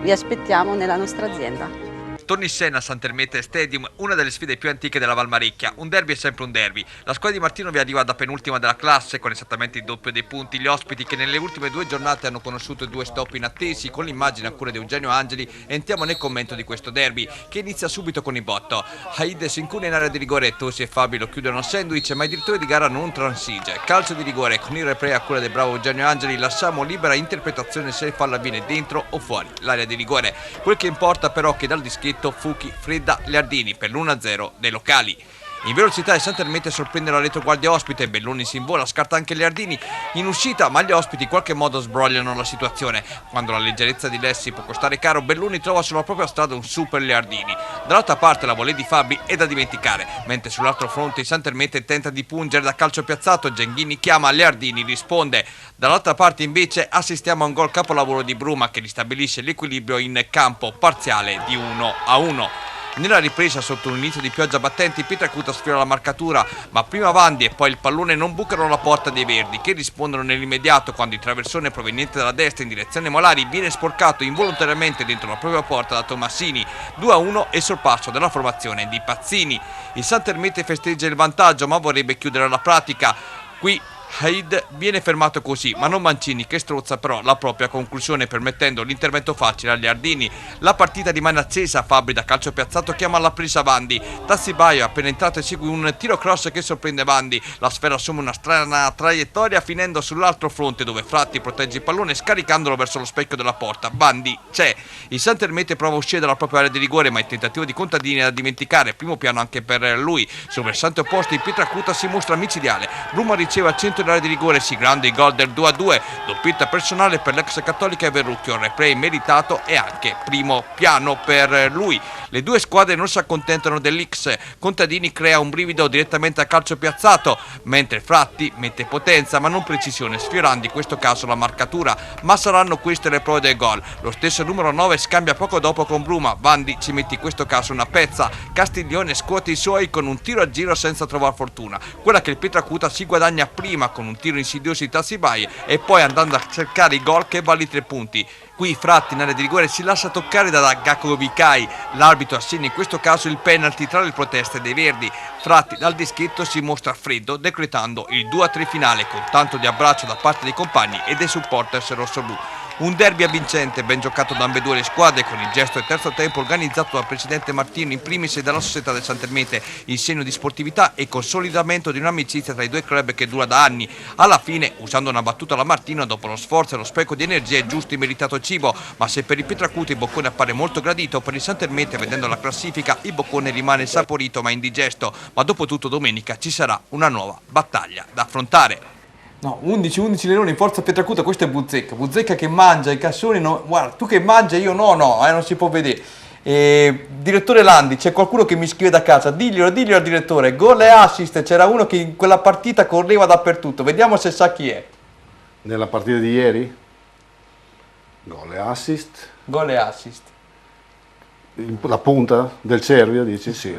Vi aspettiamo nella nostra azienda. Torna in scena a Santermete Stadium, una delle sfide più antiche della Valmarecchia. Un derby è sempre un derby. La squadra di Martino vi arriva da penultima della classe, con esattamente il doppio dei punti. Gli ospiti che nelle ultime 2 giornate hanno conosciuto 2 stop inattesi, con l'immagine a cura di Eugenio Angeli, entriamo nel commento di questo derby, che inizia subito con il botto. Haid si incuna in area di rigore, Tosi e Fabi lo chiudono a sandwich, ma il direttore di gara non transige. Calcio di rigore, con il replay a cura del bravo Eugenio Angeli, lasciamo libera interpretazione se il fallo avviene dentro o fuori l'area di rigore. Quel che importa però che dal dischetto Fuchi fredda Leardini per l'1-0 dei locali. In velocità il Santermete sorprende la retroguardia ospite, Belloni si invola, scarta anche Leardini in uscita, ma gli ospiti in qualche modo sbrogliano la situazione. Quando la leggerezza di Lessi può costare caro, Belloni trova sulla propria strada un super Leardini. Dall'altra parte la volée di Fabi è da dimenticare, mentre sull'altro fronte il Santermete tenta di pungere da calcio piazzato, Genghini chiama, Leardini risponde. Dall'altra parte invece assistiamo a un gol capolavoro di Bruma che ristabilisce l'equilibrio in campo, parziale di 1-1. Nella ripresa, sotto un inizio di pioggia battente, Pietracuta sfiora la marcatura, ma prima Vandi e poi il pallone non bucano la porta dei Verdi, che rispondono nell'immediato quando il traversone proveniente dalla destra in direzione Molari viene sporcato involontariamente dentro la propria porta da Tomassini. 2-1 e sorpasso della formazione di Pazzini. Il Santermete festeggia il vantaggio, ma vorrebbe chiudere la pratica. Qui Haid viene fermato così, ma non Mancini, che strozza però la propria conclusione permettendo l'intervento facile agli Ardini. La partita rimane accesa, Fabri da calcio piazzato chiama alla presa Vandi, Tassibaio appena entrato esegue un tiro cross che sorprende Vandi, la sfera assume una strana traiettoria finendo sull'altro fronte dove Fratti protegge il pallone scaricandolo verso lo specchio della porta. Vandi c'è, il Santermete prova a uscire dalla propria area di rigore, ma il tentativo di Contadini è da dimenticare, primo piano anche per lui. Sul versante opposto il Pietracuta si mostra micidiale, Bruma riceve al centro dell'area di rigore, si grande il gol del 2-2, doppietta personale per l'ex Cattolica e Verrucchio, replay meritato e anche primo piano per lui. Le 2 squadre non si accontentano dell'X, Contadini crea un brivido direttamente a calcio piazzato, mentre Fratti mette potenza ma non precisione, sfiorando in questo caso la marcatura, ma saranno queste le prove del gol. Lo stesso numero 9 scambia poco dopo con Bruma, Vandi ci mette in questo caso una pezza, Castiglione scuote i suoi con un tiro a giro senza trovare fortuna, quella che il Pietracuta si guadagna prima con un tiro insidioso di Tassibai e poi andando a cercare i gol che vale i 3 punti. Qui Fratti in area di rigore si lascia toccare da Gakovikai, l'arbitro assegna in questo caso il penalty tra le proteste dei Verdi. Fratti dal dischetto si mostra freddo decretando il 2-3 finale con tanto di abbraccio da parte dei compagni e dei supporters rossoblu. Un derby avvincente, ben giocato da ambedue le squadre, con il gesto del terzo tempo organizzato dal presidente Martino in primis e dalla società del Santermete, in segno di sportività e consolidamento di un'amicizia tra i 2 club che dura da anni. Alla fine, usando una battuta alla Martino, dopo lo sforzo e lo spreco di energia è giusto il meritato cibo, ma se per il Pietracuta il boccone appare molto gradito, per il Santermete, vedendo la classifica, il boccone rimane saporito ma indigesto, ma dopo tutto domenica ci sarà una nuova battaglia da affrontare. No, 11 Leoni in forza Pietracuta, questo è Buzzecca che mangia i cassoni, no, guarda, tu che mangia io no, non si può vedere. Direttore Landi, c'è qualcuno che mi scrive da casa, diglielo al direttore, gol e assist, c'era uno che in quella partita correva dappertutto, vediamo se sa chi è. Nella partita di ieri? Gol e assist. Gol e assist. La punta del Cervia, dici? Sì.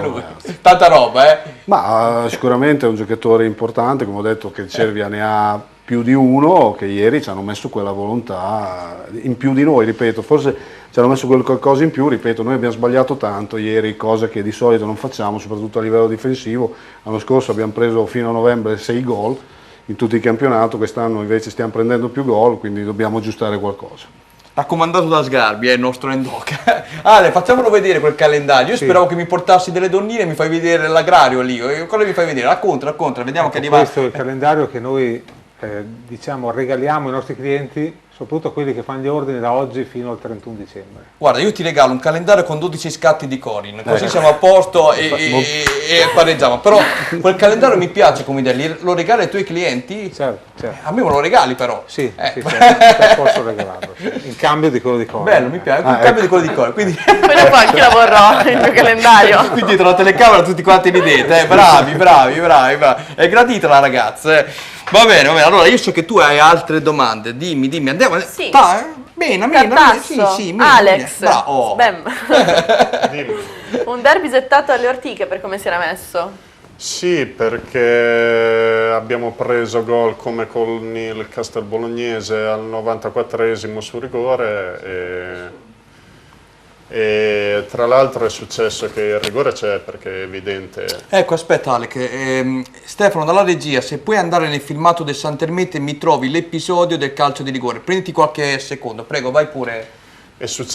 Lui. Tanta roba, Ma sicuramente è un giocatore importante, come ho detto che il Cervia ne ha più di uno, che ieri ci hanno messo quella volontà in più di noi, ripeto, forse ci hanno messo qualcosa in più, ripeto, noi abbiamo sbagliato tanto ieri, cosa che di solito non facciamo, soprattutto a livello difensivo. L'anno scorso abbiamo preso fino a novembre 6 gol in tutto il campionato, quest'anno invece stiamo prendendo più gol, quindi dobbiamo aggiustare qualcosa. Raccomandato da Sgarbi, il nostro Endoca. Ale, facciamolo vedere quel calendario. Io speravo che mi portassi delle donnine e mi fai vedere l'agrario lì. Cosa mi fai vedere? Racconta, vediamo che arriva. Questo è il calendario che noi diciamo regaliamo ai nostri clienti, soprattutto quelli che fanno gli ordini da oggi fino al 31 dicembre. Guarda, io ti regalo un calendario con 12 scatti di Corin, così siamo a posto e pareggiamo. Però quel calendario mi piace come idea, lo regali ai tuoi clienti? Certo. A me me lo regali però. Sì, posso regalarlo, in cambio di quello di Corin. Bello, mi piace, in cambio di quello di Corin. Quindi poi dopo anche io vorrò il mio calendario. Qui dietro la telecamera tutti quanti ridete, bravi. È gradita la ragazza. Va bene, allora io so che tu hai altre domande, dimmi, andiamo. Sì. Bene, sì, Alex, bravo. Un derby gettato alle ortiche per come si era messo. Sì, perché abbiamo preso gol come con il Castel Bolognese al 94esimo su rigore e tra l'altro è successo che il rigore c'è, perché è evidente. Ecco, aspetta Alec, Stefano dalla regia, se puoi andare nel filmato del Santermete mi trovi l'episodio del calcio di rigore, prenditi qualche secondo, prego, vai pure.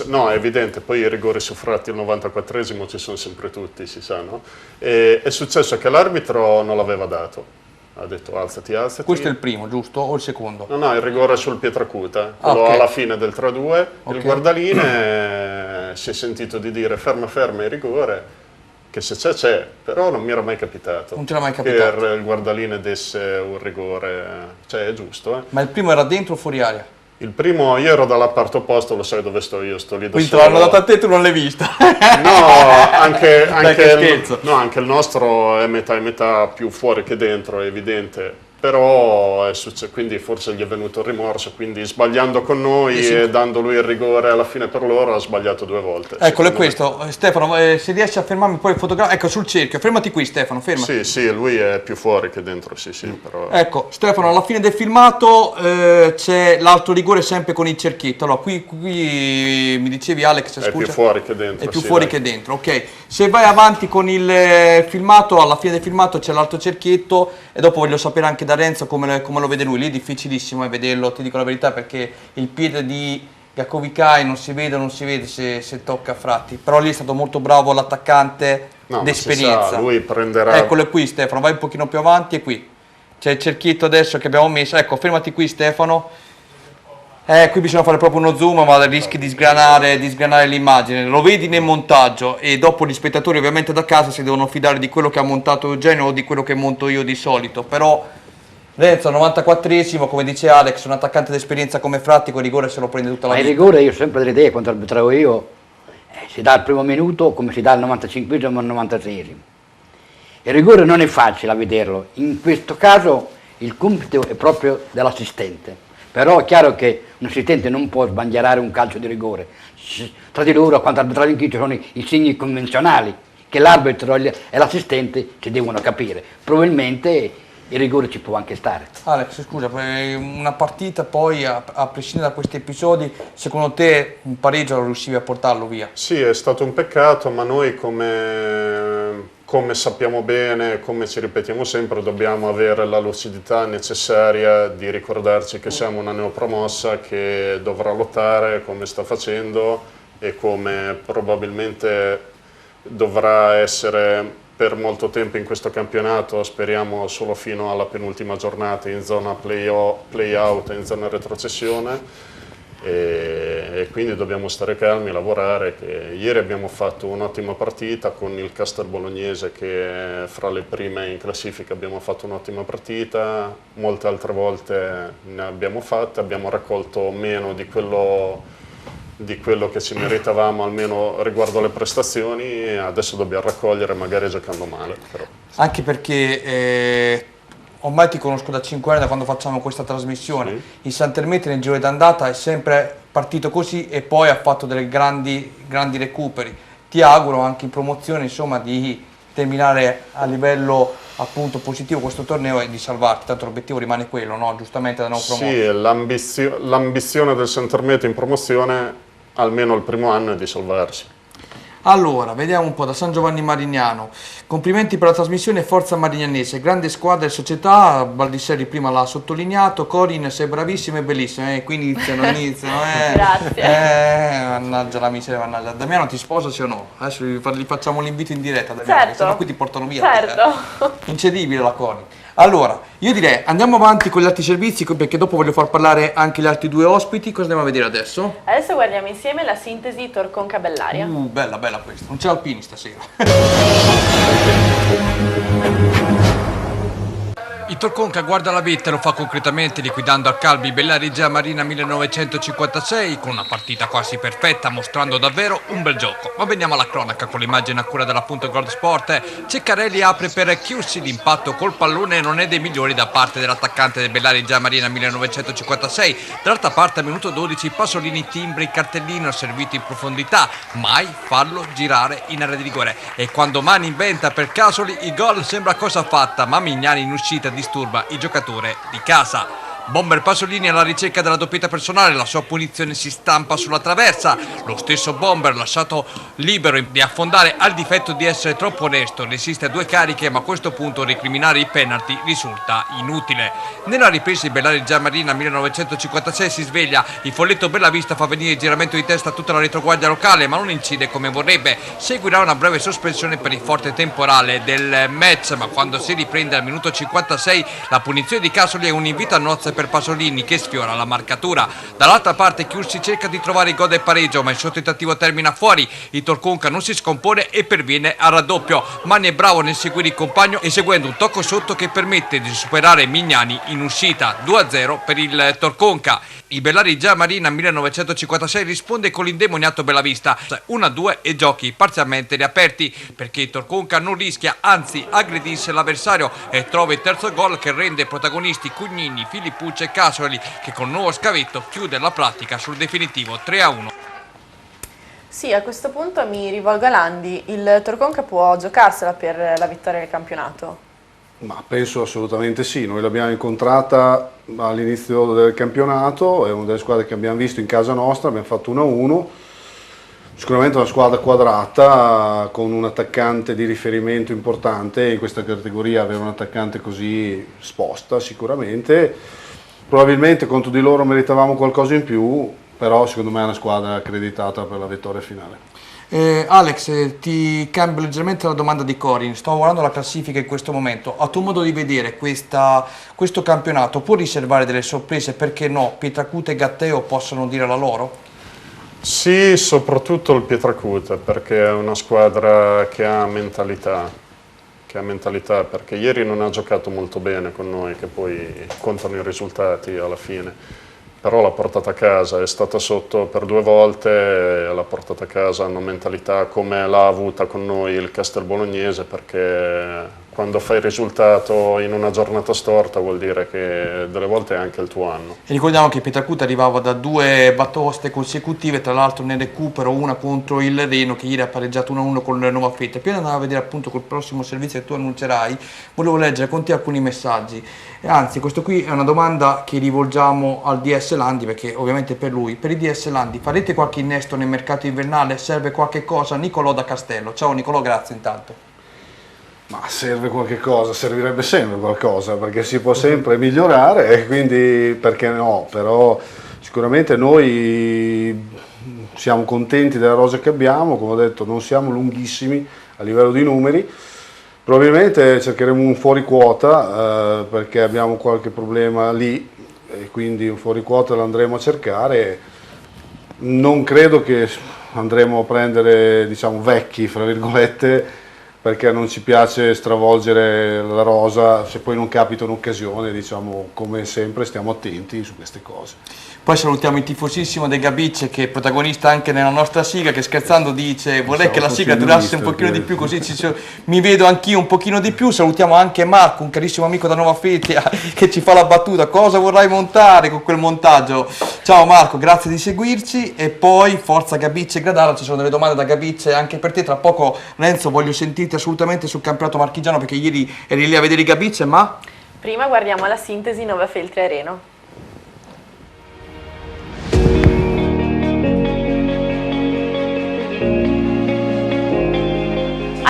No, è evidente, poi i rigori soffratti al 94esimo ci sono sempre tutti, si sa, no? È successo che l'arbitro non l'aveva dato. Ha detto alzati. Questo è il primo, giusto? O il secondo? No, il rigore sul Pietracuta, quello alla fine del 3-2. Il guardaline si è sentito di dire ferma il rigore, che se c'è, però non mi era mai capitato. Non ti era mai capitato? Che il guardaline desse un rigore, cioè è giusto. Ma il primo era dentro o fuori aria? Il primo, io ero dalla parte opposta, lo sai dove sto io, sto lì da quindi solo. Quindi te l'hanno data a te e tu non l'hai vista? No, anche il nostro è metà più fuori che dentro, è evidente. Però è successo, quindi forse gli è venuto il rimorso, quindi sbagliando con noi e dando lui il rigore alla fine per loro ha sbagliato 2 volte. Eccolo, è questo. Stefano, se riesci a fermarmi poi il fotogramma, ecco sul cerchio, fermati qui Stefano, fermati. Sì, lui è più fuori che dentro, sì, però. Ecco, Stefano, alla fine del filmato c'è l'altro rigore sempre con il cerchietto. Allora, qui mi dicevi Alex, scusa. È più fuori che dentro. È più fuori che dentro, ok. Se vai avanti con il filmato, alla fine del filmato c'è l'altro cerchietto e dopo voglio sapere anche da Renzo come lo vede lui. Lì è difficilissimo vederlo, ti dico la verità, perché il piede di Jakovikai non si vede se tocca Fratti, però lì è stato molto bravo l'attaccante d'esperienza. Lui prenderà. Eccolo qui Stefano, vai un pochino più avanti e qui c'è il cerchietto adesso che abbiamo messo, ecco fermati qui Stefano. Qui bisogna fare proprio uno zoom, ma rischi di sgranare l'immagine. Lo vedi nel montaggio e dopo gli spettatori ovviamente da casa si devono fidare di quello che ha montato Eugenio o di quello che monto io di solito. Però Renzo al 94esimo, come dice Alex, un attaccante d'esperienza come Fratti con rigore se lo prende tutta la vita. Ma il rigore io ho sempre delle idee, quando arbitravo io, si dà al primo minuto come si dà al 95esimo o al 96esimo. Il rigore non è facile a vederlo, in questo caso il compito è proprio dell'assistente. Però è chiaro che un assistente non può sbandierare un calcio di rigore. Tra di loro, quando arbitrare in chi ci sono i segni convenzionali, che l'arbitro e l'assistente ci devono capire. Probabilmente il rigore ci può anche stare. Alex, scusa, una partita poi, a prescindere da questi episodi, secondo te un pareggio lo riuscivi a portarlo via? Sì, è stato un peccato, ma noi come sappiamo bene, come ci ripetiamo sempre, dobbiamo avere la lucidità necessaria di ricordarci che siamo una neopromossa che dovrà lottare come sta facendo e come probabilmente dovrà essere per molto tempo in questo campionato, speriamo solo fino alla penultima giornata in zona play-out e in zona retrocessione. E quindi dobbiamo stare calmi, lavorare. Che ieri abbiamo fatto un'ottima partita con il Castel Bolognese, che è fra le prime in classifica. Abbiamo fatto un'ottima partita, molte altre volte ne abbiamo fatte, abbiamo raccolto meno di quello che ci meritavamo, almeno riguardo alle prestazioni, e adesso dobbiamo raccogliere magari giocando male. Però. Anche perché ormai ti conosco da 5 anni, da quando facciamo questa trasmissione. Sì. Il Santermete nel giro d'andata è sempre partito così e poi ha fatto dei grandi recuperi. Ti auguro anche in promozione, insomma, di terminare a livello appunto positivo questo torneo e di salvarti, tanto l'obiettivo rimane quello, no? Giustamente da non promuovere. Sì, l'ambizione del Santermete in promozione almeno il primo anno, è di salvarsi. Allora, vediamo un po' da San Giovanni Marignano. Complimenti per la trasmissione, forza marignanese, grande squadra e società. Baldisseri prima l'ha sottolineato. Corin, sei bravissimo e bellissimo. Qui iniziano. Grazie. Mannaggia la miseria, mannaggia. Damiano, ti sposa sì o no? Adesso gli facciamo l'invito in diretta, Damiano, Certo. sennò qui ti portano via. Certo. Incedibile la Corin. Allora, io direi andiamo avanti con gli altri servizi perché dopo voglio far parlare anche gli altri due ospiti. Cosa andiamo a vedere adesso? Adesso guardiamo insieme la sintesi Torconca Bellaria. Bella, bella questa. Non c'è Alpini stasera. Il Torconca guarda la vetta e lo fa concretamente liquidando al Calbi Bellaria Marina 1956 con una partita quasi perfetta, mostrando davvero un bel gioco. Ma veniamo alla cronaca con l'immagine a cura dell'appunto Gold Sport. Ceccarelli apre per Chiussi, l'impatto col pallone non è dei migliori da parte dell'attaccante del Bellaria Marina 1956. Dall'altra parte al minuto 12 Pasolini timbra il cartellino servito in profondità, mai farlo girare in area di rigore. E quando Mani inventa per Casoli, il gol sembra cosa fatta, ma Mignani in uscita disturba il giocatore di casa. Bomber Pasolini alla ricerca della doppietta personale, la sua punizione si stampa sulla traversa. Lo stesso Bomber, lasciato libero di affondare al difetto di essere troppo onesto, resiste a due cariche, ma a questo punto recriminare i penalty risulta inutile. Nella ripresa il Bellaria Marina 1956 si sveglia, il folletto Bellavista fa venire il giramento di testa a tutta la retroguardia locale, ma non incide come vorrebbe. Seguirà una breve sospensione per il forte temporale del match, ma quando si riprende al minuto 56 la punizione di Casoli è un invito a nozze per Pasolini che sfiora la marcatura. Dall'altra parte Chiussi cerca di trovare il gol del pareggio, ma il suo tentativo termina fuori. Il Torconca non si scompone e perviene al raddoppio. Mani è bravo nel seguire il compagno, eseguendo un tocco sotto che permette di superare Mignani in uscita. 2-0 per il Torconca. Il Bellaria Marina 1956 risponde con l'indemoniato Bellavista. 1-2 e giochi parzialmente riaperti, perché il Torconca non rischia, anzi aggredisce l'avversario e trova il terzo gol che rende protagonisti Cugnini, Filippucci e Casoli, che con nuovo scavetto chiude la pratica sul definitivo 3-1. Sì, a questo punto mi rivolgo a Landi. Il Torconca può giocarsela per la vittoria del campionato? Ma penso assolutamente sì, noi l'abbiamo incontrata all'inizio del campionato, è una delle squadre che abbiamo visto in casa nostra, abbiamo fatto 1-1, sicuramente una squadra quadrata con un attaccante di riferimento importante, in questa categoria avere un attaccante così sposta sicuramente, probabilmente contro di loro meritavamo qualcosa in più, però secondo me è una squadra accreditata per la vittoria finale. Alex, ti cambio leggermente la domanda di Corin. Sto guardando la classifica in questo momento. A tuo modo di vedere questo campionato può riservare delle sorprese? Perché no? Pietracuta e Gatteo possono dire la loro? Sì, soprattutto il Pietracuta, perché è una squadra che ha mentalità, perché ieri non ha giocato molto bene con noi, che poi contano i risultati alla fine. Però l'ha portata a casa, è stata sotto per 2 volte, l'ha portata a casa, hanno mentalità come l'ha avuta con noi il Castelbolognese, perché quando fai il risultato in una giornata storta vuol dire che delle volte è anche il tuo anno. E ricordiamo che Pietracuta arrivava da 2 batoste consecutive, tra l'altro nel recupero una contro il Reno che ieri ha pareggiato 1-1 con il Nova Fette. Prima di andare a vedere appunto col prossimo servizio che tu annuncerai, volevo leggere con te alcuni messaggi. E anzi, questo qui è una domanda che rivolgiamo al DS Landi, perché ovviamente per lui. Per il DS Landi, farete qualche innesto nel mercato invernale? Serve qualche cosa? Nicolò da Castello. Ciao Nicolò, grazie intanto. Ma serve qualche cosa, servirebbe sempre qualcosa, perché si può sempre migliorare e quindi perché no, però sicuramente noi siamo contenti della rosa che abbiamo, come ho detto non siamo lunghissimi a livello di numeri, probabilmente cercheremo un fuori quota perché abbiamo qualche problema lì e quindi un fuori quota lo andremo a cercare, non credo che andremo a prendere diciamo vecchi fra virgolette, perché non ci piace stravolgere la rosa, se poi non capita un'occasione, diciamo, come sempre stiamo attenti su queste cose. Poi salutiamo il tifosissimo De Gabicce, che è protagonista anche nella nostra sigla, che scherzando dice vorrei che la sigla durasse un pochino di più, così mi vedo anch'io un pochino di più. Salutiamo anche Marco, un carissimo amico da Nova Fetia, che ci fa la battuta, cosa vorrai montare con quel montaggio? Ciao Marco, grazie di seguirci e poi forza Gabicce e Gradano, ci sono delle domande da Gabicce anche per te, tra poco Renzo voglio sentirti assolutamente sul campionato marchigiano perché ieri eri lì a vedere i Gabicce, ma... Prima guardiamo la sintesi Nova Feltri Reno.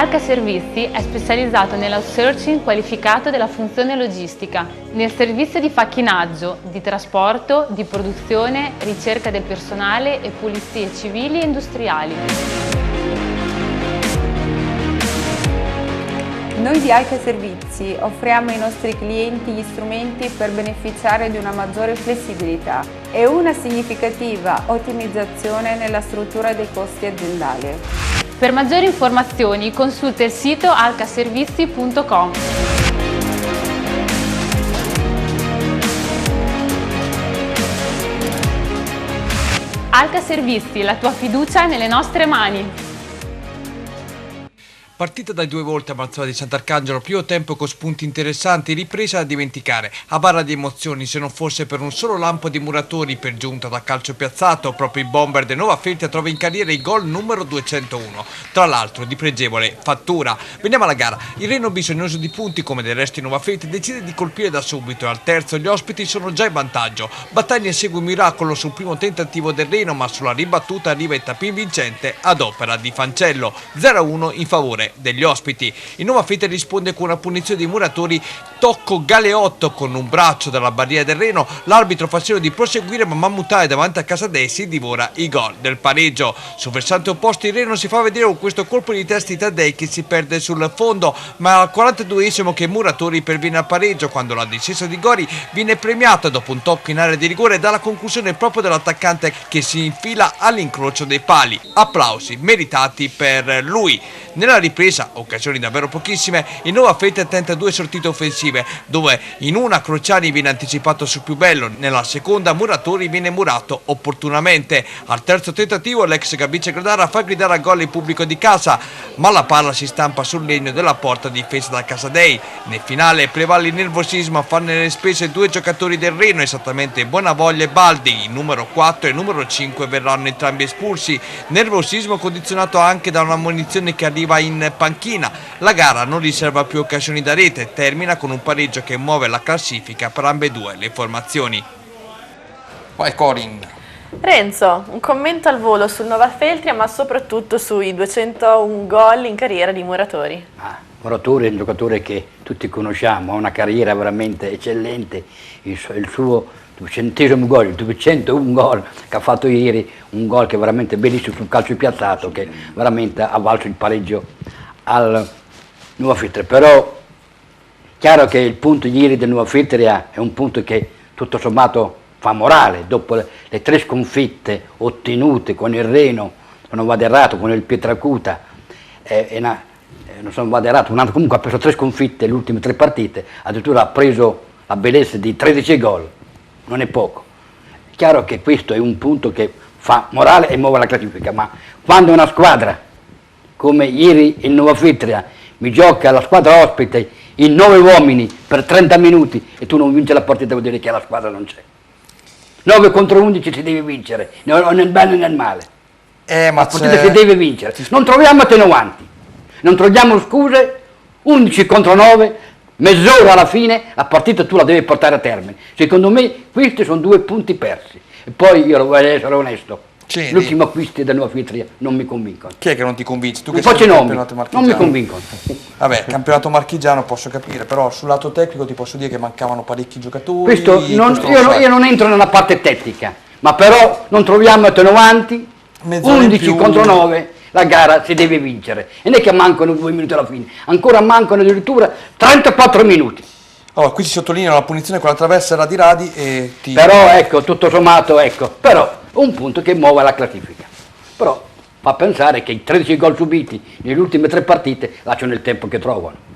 Alca Servizi è specializzato nell'outsourcing qualificato della funzione logistica, nel servizio di facchinaggio, di trasporto, di produzione, ricerca del personale e pulizie civili e industriali. Noi di Alca Servizi offriamo ai nostri clienti gli strumenti per beneficiare di una maggiore flessibilità e una significativa ottimizzazione nella struttura dei costi aziendali. Per maggiori informazioni consulta il sito alcaservizi.com. Alca Servizi, la tua fiducia è nelle nostre mani. Partita dai 2 volte a Mazzola di Sant'Arcangelo, primo tempo con spunti interessanti, ripresa da dimenticare, a barra di emozioni se non fosse per un solo lampo di muratori per giunta da calcio piazzato, proprio il bomber del Nova Feltria trova in carriera il gol numero 201, tra l'altro di pregevole fattura. Veniamo alla gara, il Reno bisognoso di punti come del resto in Nova Feltria decide di colpire da subito e al terzo gli ospiti sono già in vantaggio. Battaglia segue un miracolo sul primo tentativo del Reno, ma sulla ribattuta arriva il tapin vincente ad opera di Fancello, 0-1 in favore degli ospiti. Il Nova Feltria risponde con una punizione dei muratori, tocco Galeotto con un braccio dalla barriera del Reno, l'arbitro fa segno di proseguire ma Mammutale davanti a Casadei divora i gol del pareggio. Sul versante opposto il Reno si fa vedere con questo colpo di testa di Taddei che si perde sul fondo, ma al 42esimo che Muratori perviene al pareggio quando la discesa di Gori viene premiata dopo un tocco in area di rigore dalla conclusione proprio dell'attaccante che si infila all'incrocio dei pali. Applausi meritati per lui. Nella ripresa, occasioni davvero pochissime, il Nova Feltria tenta 2 sortite offensive, dove in una Crociani viene anticipato sul più bello, nella seconda Muratori viene murato opportunamente. Al terzo tentativo l'ex Gabice Gradara fa gridare a gol il pubblico di casa, ma la palla si stampa sul legno della porta difesa da Casadei. Nel finale prevale il nervosismo a farne le spese 2 giocatori del Reno, esattamente Buonavoglia e Baldi. Il numero 4 e il numero 5 verranno entrambi espulsi, nervosismo condizionato anche da una munizione che arriva in panchina. La gara non riserva più occasioni da rete, termina con un pareggio che muove la classifica per ambedue le formazioni. Vai Corin. Renzo, un commento al volo sul Nova Feltria, ma soprattutto sui 201 gol in carriera di Muratori. Muratori è un giocatore che tutti conosciamo, ha una carriera veramente eccellente, il suo 200° gol, il 201 gol che ha fatto ieri, un gol che è veramente bellissimo sul calcio piazzato, che veramente ha valso il pareggio al Nova Feltria. Però chiaro che il punto ieri del Nova Feltria è un punto che tutto sommato fa morale, dopo le 3 sconfitte ottenute con il Reno, se non vado errato, con il Pietracuta, non so, vado errato, un altro comunque ha preso 3 sconfitte le ultime 3 partite, addirittura ha preso la bellezza di 13 gol. Non è poco. È chiaro che questo è un punto che fa morale e muove la classifica, ma quando una squadra, come ieri il Nova Feltria, mi gioca la squadra ospite in 9 uomini per 30 minuti e tu non vinci la partita, vuol dire che la squadra non c'è. 9 contro 11 si deve vincere, nel bene e nel male. Ma la partita si deve vincere. Non troviamo attenuanti, non troviamo scuse, 11 contro 9, mezz'ora alla fine, la partita tu la devi portare a termine. Secondo me questi sono 2 punti persi. E poi io voglio essere onesto, l'ultimo acquisto del Nuova Feltria non mi convincono. Chi è che non ti convince? Tu che faccio sei nomi, campionato non mi convincono. Vabbè, campionato marchigiano posso capire, però sul lato tecnico ti posso dire che mancavano parecchi giocatori. Questo io non entro nella parte tecnica, ma però non troviamo attenuanti, 11 contro 9. La gara si deve vincere e non è che mancano 2 minuti alla fine, ancora mancano addirittura 34 minuti. Allora, qui si sottolinea la punizione con la traversa era di Radi e Però ecco, tutto sommato, però un punto che muove la classifica. Però fa pensare che i 13 gol subiti nelle ultime 3 partite lasciano il tempo che trovano.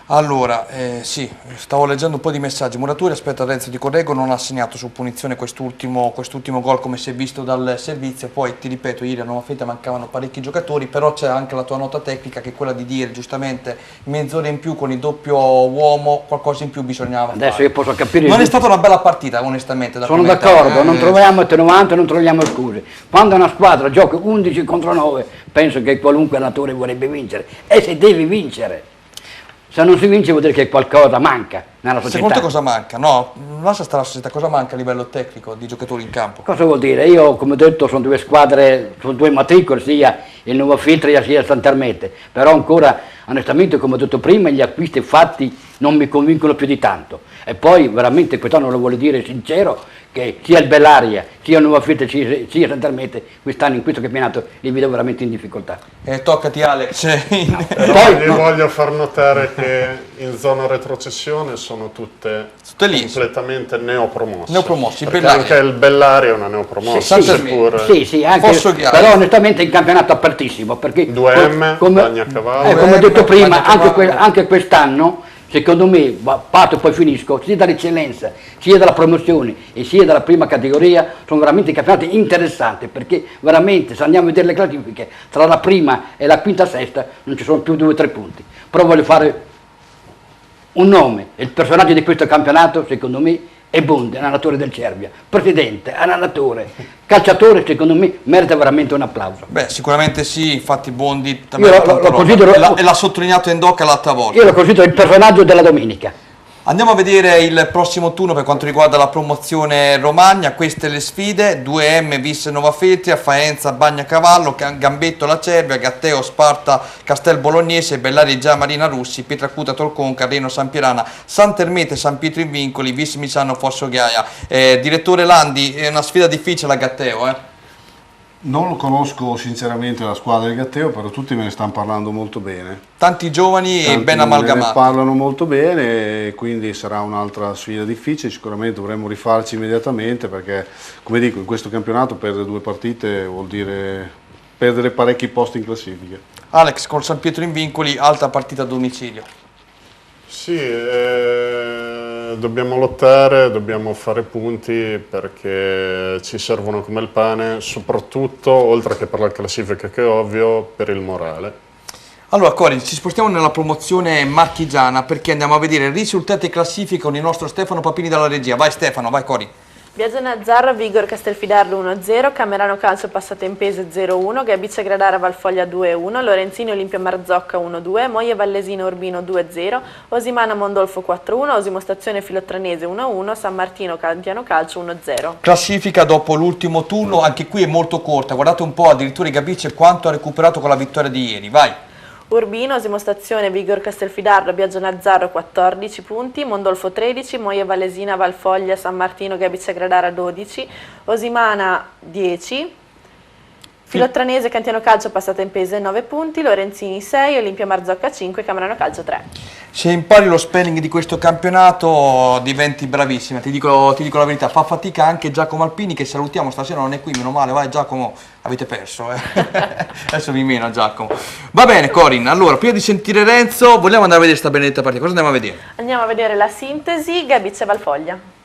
Allora, sì, stavo leggendo un po' di messaggi. Muratori, aspetta, Renzo ti correggo, non ha segnato su punizione quest'ultimo gol come si è visto dal servizio. Poi ti ripeto, ieri a Nova Feltria mancavano parecchi giocatori, però c'è anche la tua nota tecnica che è quella di dire giustamente mezz'ora in più con il doppio uomo, qualcosa in più bisognava fare. Adesso io posso capire. Non è stata una bella partita, onestamente. Sono d'accordo, non troviamo attenuanti, non troviamo scuse. Quando una squadra gioca 11 contro 9, penso che qualunque allenatore vorrebbe vincere e se deve vincere. Se non si vince vuol dire che qualcosa manca nella società. Secondo te cosa manca? No, lascia stare la società, cosa manca a livello tecnico di giocatori in campo? Cosa vuol dire? Io, come ho detto, sono due squadre, sono due matricole, sia il Nuova Filtria sia il Sant'Ermete, però ancora, onestamente, come ho detto prima, gli acquisti fatti non mi convincono più di tanto. E poi, veramente, quest'anno lo voglio dire sincero, che sia il Bellaria, sia il Nuova Filtria, sia Sant'Ermete, quest'anno in questo campionato li vedo veramente in difficoltà. Toccati Alex. Però Poi, vi voglio far notare che in zona retrocessione sono tutte completamente neopromosse. Neopromossi, perché Bellaria. anche il Bellaria è una neopromossa. Sì, anche, però onestamente è un campionato apertissimo, perché 2M, Bagnacavallo. come ho detto prima, anche quest'anno, secondo me, parto e poi finisco, sia dall'eccellenza, sia dalla promozione e sia dalla prima categoria, sono veramente campionati interessanti, perché veramente, se andiamo a vedere le classifiche, tra la prima e la quinta sesta non ci sono più 2 o 3 punti. Però voglio fare un nome, il personaggio di questo campionato, secondo me, è Bondi, allenatore del Cervia, presidente, allenatore, calciatore, secondo me merita veramente un applauso. Beh, sicuramente sì, infatti Bondi Io lo considero, e l'ha sottolineato Endocca l'altra volta. Io lo considero il personaggio della domenica. Andiamo a vedere il prossimo turno per quanto riguarda la promozione Romagna. Queste le sfide: 2M Vis Nuova Feltria, Faenza Bagnacavallo, Gambetto La Cervia, Gatteo Sparta Castel Bolognese, Bellaria Gia Marina Russi, Pietracuta Tolconca, Reno San Pierana, Sant'Ermete San Pietro in Vincoli, Vis Misano Fosso Ghiaia. Direttore Landi, è una sfida difficile a Gatteo, Non lo conosco sinceramente la squadra del Gatteo, però tutti me ne stanno parlando molto bene. Tanti giovani e ben amalgamati. Ne parlano molto bene, quindi sarà un'altra sfida difficile. Sicuramente dovremmo rifarci immediatamente, perché, come dico, in questo campionato perdere 2 partite vuol dire perdere parecchi posti in classifica. Alex, col San Pietro in Vincoli, alta partita a domicilio. Sì, dobbiamo lottare, dobbiamo fare punti, perché ci servono come il pane, soprattutto, oltre che per la classifica che è ovvio, per il morale. Allora Cori, ci spostiamo nella promozione marchigiana, perché andiamo a vedere i risultati classifica con il nostro Stefano Papini dalla regia. Vai Stefano, vai Cori. Biagio Nazzarro, Vigor Castelfidardo 1-0, Camerano Calcio Passatempese 0-1, Gabice Gradara Valfoglia 2-1, Lorenzini Olimpia Marzocca 1-2, Moie Vallesino Urbino 2-0, Osimana Mondolfo 4-1, Osimo Stazione Filottranese 1-1, San Martino Cantiano Calcio 1-0. Classifica dopo l'ultimo turno, anche qui è molto corta, guardate un po' addirittura i Gabice quanto ha recuperato con la vittoria di ieri, vai! Urbino, Osimo Stazione, Vigor Castelfidardo, Biagio Nazzarro 14 punti, Mondolfo 13, Moie Vallesina, Valfoglia, San Martino, Gabice Gradara 12, Osimana 10, Filottranese, Cantiano Calcio, Passatempese 9 punti, Lorenzini 6, Olimpia Marzocca 5, Camerano Calcio 3. Se impari lo spelling di questo campionato diventi bravissima, ti dico la verità, fa fatica anche Giacomo Alpini, che salutiamo, stasera non è qui, meno male, vai Giacomo, avete perso, adesso vi mena Giacomo. Va bene Corin, allora prima di sentire Renzo vogliamo andare a vedere sta benedetta partita, cosa andiamo a vedere? Andiamo a vedere la sintesi, Gabice Valfoglia.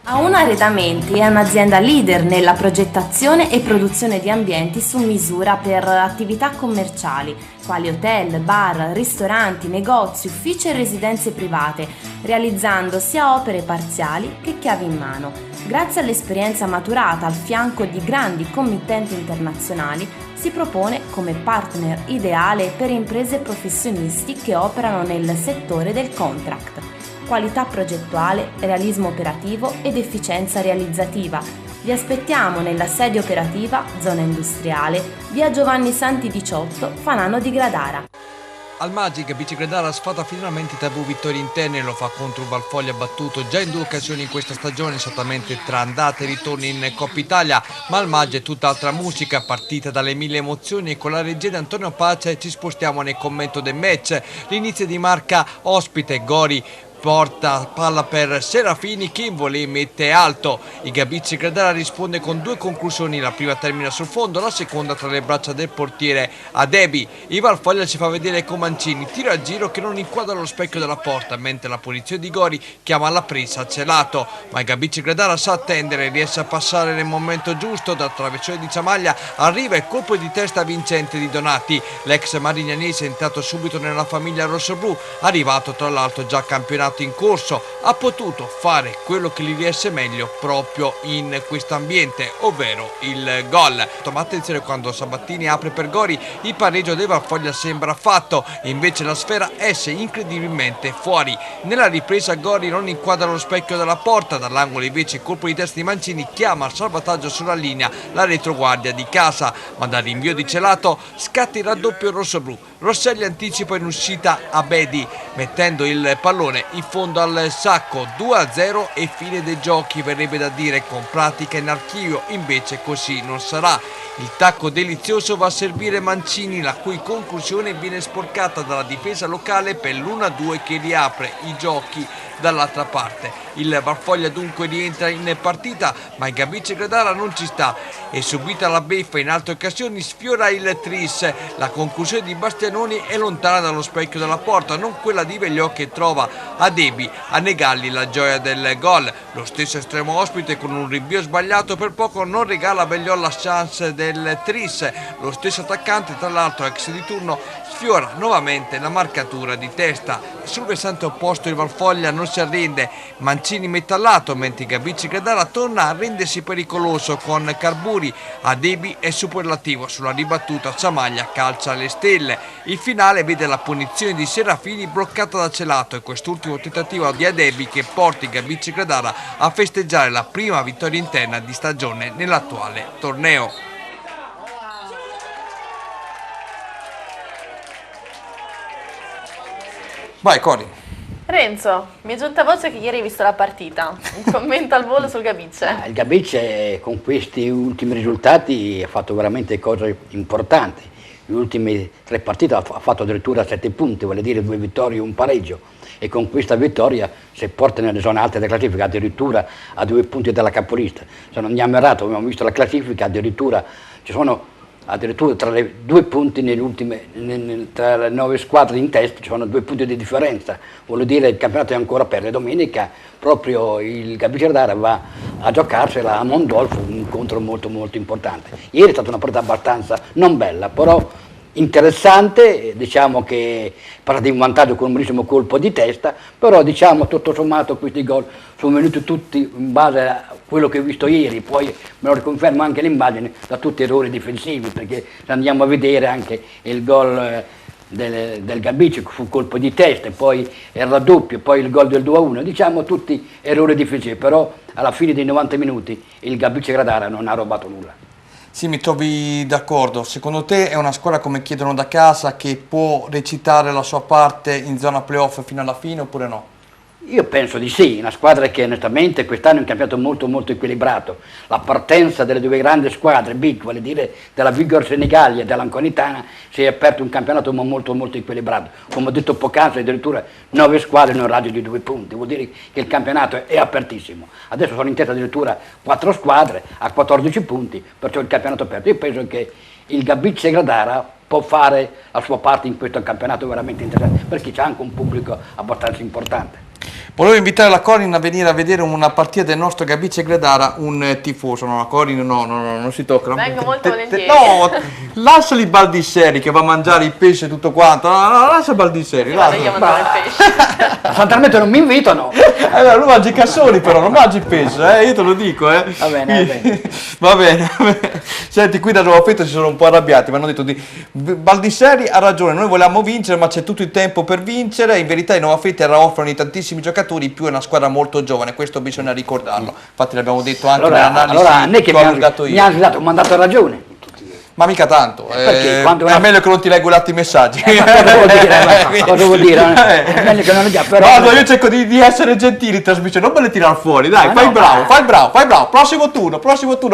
A1 Arredamenti è un'azienda leader nella progettazione e produzione di ambienti su misura per attività commerciali, quali hotel, bar, ristoranti, negozi, uffici e residenze private, realizzando sia opere parziali che chiavi in mano. Grazie all'esperienza maturata al fianco di grandi committenti internazionali, si propone come partner ideale per imprese e professionisti che operano nel settore del contract. Qualità progettuale, realismo operativo ed efficienza realizzativa. Vi aspettiamo nella sede operativa, zona industriale, via Giovanni Santi 18, Fanano di Gradara. Al Magic Bici Gradara sfata finalmente tabù vittorie interne, lo fa contro un Valfoglia battuto già in 2 occasioni in questa stagione, esattamente tra andate e ritorni in Coppa Italia, ma al Magic è tutt'altra musica, partita dalle 1000 emozioni, e con la regia di Antonio Pace ci spostiamo nel commento del match. L'inizio di marca ospite, Gori porta palla per Serafini, Kinvoli mette alto, il Gabice Gradara risponde con 2 conclusioni, la prima termina sul fondo, la seconda tra le braccia del portiere Adebi. Il Valfoglia ci fa vedere Comancini, tiro a giro che non inquadra lo specchio della porta, mentre la punizione di Gori chiama la presa celato, ma il Gabice Gradara sa attendere, riesce a passare nel momento giusto, dal traversone di Ciamaglia arriva il colpo di testa vincente di Donati, l'ex marignanese è entrato subito nella famiglia rossoblù, arrivato tra l'altro già campionato campionato in corso, ha potuto fare quello che gli riesce meglio proprio in questo ambiente, ovvero il gol. Ma attenzione, quando Sabattini apre per Gori, il pareggio del Valfoglia sembra fatto, invece la sfera esce incredibilmente fuori. Nella ripresa Gori non inquadra lo specchio della porta, dall'angolo invece il colpo di testa di Mancini chiama al salvataggio sulla linea la retroguardia di casa, ma dal rinvio di Celato scatta il raddoppio rossoblù. Rosselli anticipa in uscita a Bedi, mettendo il pallone in fondo al sacco. 2-0 e fine dei giochi, verrebbe da dire, con pratica in archivio, invece così non sarà. Il tacco delizioso va a servire Mancini, la cui conclusione viene sporcata dalla difesa locale per l'1-2 che riapre i giochi dall'altra parte. Il Valfoglia dunque rientra in partita, ma il Gabice Gradara non ci sta e, subita la beffa in altre occasioni, sfiora il tris. La conclusione di Bastianoni è lontana dallo specchio della porta, non quella di Vegliò, che trova Adebi a negargli la gioia del gol. Lo stesso estremo ospite, con un rinvio sbagliato per poco, non regala a Vegliò la chance del tris. Lo stesso attaccante, tra l'altro ex di turno, sfiora nuovamente la marcatura di testa. Sul versante opposto il Valfoglia non si arrende, Mancini mette al lato, mentre Gabice Gradara torna a rendersi pericoloso con Carburi. Adebi è superlativo, sulla ribattuta Zamaglia calcia le stelle. Il finale vede la punizione di Serafini bloccata da Celato e quest'ultimo tentativo di Adebi che porta il Gabice Gradara a festeggiare la prima vittoria interna di stagione nell'attuale torneo. Vai Cori. Renzo, mi è giunta voce che ieri hai visto la partita. Un commento al volo sul Gabice. Il Gabice con questi ultimi risultati ha fatto veramente cose importanti. Le ultime 3 partite ha fatto addirittura 7 punti, vuol dire 2 vittorie e un pareggio. E con questa vittoria si porta nelle zone alte della classifica, addirittura a 2 punti dalla capolista. Se non andiamo errato, abbiamo visto la classifica, addirittura ci sono tra le 2 punti tra le 9 squadre in testa, ci sono 2 punti di differenza. Vuol dire il campionato è ancora aperto. Domenica proprio il Gabice Gradara va a giocarsela a Mondolfo, un incontro molto molto importante. Ieri è stata una partita abbastanza non bella, però interessante, diciamo che parla di un vantaggio con un bellissimo colpo di testa, però diciamo tutto sommato questi gol sono venuti tutti in base a quello che ho visto ieri, poi me lo riconferma anche l'immagine, da tutti errori difensivi, perché se andiamo a vedere anche il gol del Gabice fu colpo di testa, e poi il raddoppio, poi il gol del 2-1, diciamo tutti errori difensivi, però alla fine dei 90 minuti il Gabice Gradara non ha rubato nulla. Sì, mi trovi d'accordo. Secondo te è una squadra, come chiedono da casa, che può recitare la sua parte in zona playoff fino alla fine oppure no? Io penso di sì, una squadra che onestamente quest'anno è un campionato molto molto equilibrato. La partenza delle 2 grandi squadre, big, vuol dire della Vigor Senigallia e dell'Anconitana, si è aperto un campionato molto molto equilibrato. Come ho detto poc'anzi, addirittura 9 squadre in un raggio di 2 punti, vuol dire che il campionato è apertissimo. Adesso sono in testa addirittura 4 squadre a 14 punti, perciò il campionato è aperto. Io penso che il Gabice Gradara può fare la sua parte in questo campionato veramente interessante, perché c'è anche un pubblico abbastanza importante. Volevo invitare la Corin a venire a vedere una partita del nostro Gabice Gradara, un tifoso. No, la Corin no, non si tocca. Vengo molto volentieri. No, lasciali Baldisseri che va a mangiare il pesce e tutto quanto. No, lascia Baldisseri. Vado io a mangiare il pesce. Fondamentalmente non mi invitano. Allora, lui mangi i cassoni però, non mangi il pesce, io te lo dico. Va bene. Va bene. Senti, qui da Nuova Fetta si sono un po' arrabbiati, mi hanno detto Baldisseri ha ragione, noi vogliamo vincere, ma c'è tutto il tempo per vincere. In verità i Nuova Fetta offrono tantissimi giocatori, più è una squadra molto giovane, questo bisogna ricordarlo. Infatti l'abbiamo detto anche nell'analisi che mi ha dato un mandato a ragione. Ma mica tanto, è meglio che non ti leggo i messaggi. Cosa vuol dire? È meglio che non legga, però... No, io cerco di essere gentile in trasmissione, non me le tirare fuori, dai, fai bravo, prossimo turno,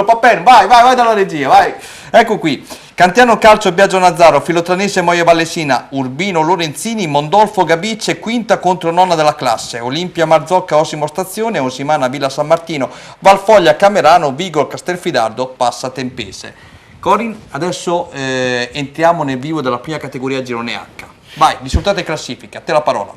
Papen, vai dalla regia, vai. Ecco qui, Cantiano Calcio Biagio Nazzaro, Filotranese Moia Vallesina, Urbino Lorenzini, Mondolfo Gabice, quinta contro nona della classe, Olimpia Marzocca Osimo Stazione, Osimana Villa San Martino, Valfoglia Camerano, Vigor Castelfidardo, Passa Tempese. Corin, adesso entriamo nel vivo della prima categoria girone H. Vai, risultati e classifica, a te la parola.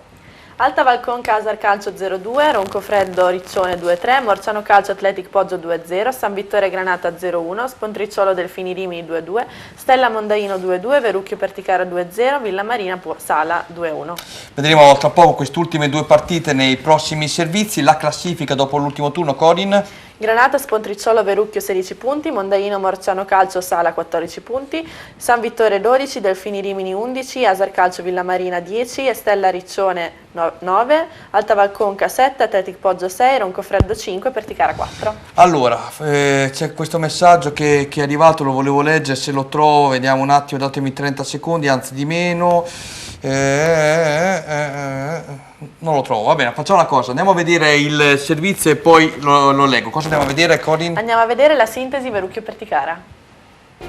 Alta Valcon Casar Calcio 0-2, Roncofreddo Riccione 2-3, Morciano Calcio Athletic Poggio 2-0, San Vittore Granata 0-1, Spontricciolo Delfini Rimini 2-2, Stella Mondaino 2-2, Verucchio Perticara 2-0, Villa Marina Sala 2-1. Vedremo tra poco queste ultime due partite nei prossimi servizi. La classifica dopo l'ultimo turno, Corin. Granata Spontricciolo Verucchio 16 punti, Mondaino Morciano Calcio Sala 14 punti, San Vittore 12, Delfini Rimini 11, Asar Calcio Villa Marina 10, Estella Riccione 9, Alta Valconca 7, Athletic Poggio 6, Roncofreddo 5, Perticara 4. Allora, c'è questo messaggio che è arrivato, lo volevo leggere, se lo trovo, vediamo un attimo, datemi 30 secondi, anzi di meno. Non lo trovo, va bene, facciamo una cosa, andiamo a vedere il servizio e poi lo leggo. Cosa andiamo a vedere, Corin? Andiamo a vedere la sintesi Verucchio Perticara.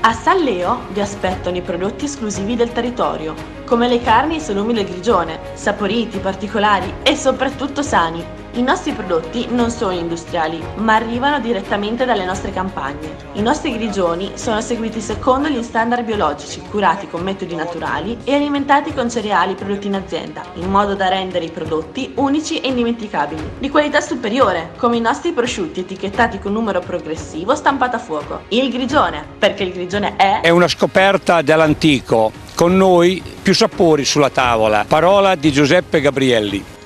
A San Leo vi aspettano i prodotti esclusivi del territorio, come le carni e i salumi del Grigione, saporiti, particolari e soprattutto sani. I nostri prodotti non sono industriali, ma arrivano direttamente dalle nostre campagne. I nostri grigioni sono seguiti secondo gli standard biologici, curati con metodi naturali e alimentati con cereali prodotti in azienda, in modo da rendere i prodotti unici e indimenticabili, di qualità superiore, come i nostri prosciutti etichettati con numero progressivo stampato a fuoco. Il Grigione, perché il Grigione è una scoperta dell'antico. Con noi più sapori sulla tavola. Parola di Giuseppe Gabrielli.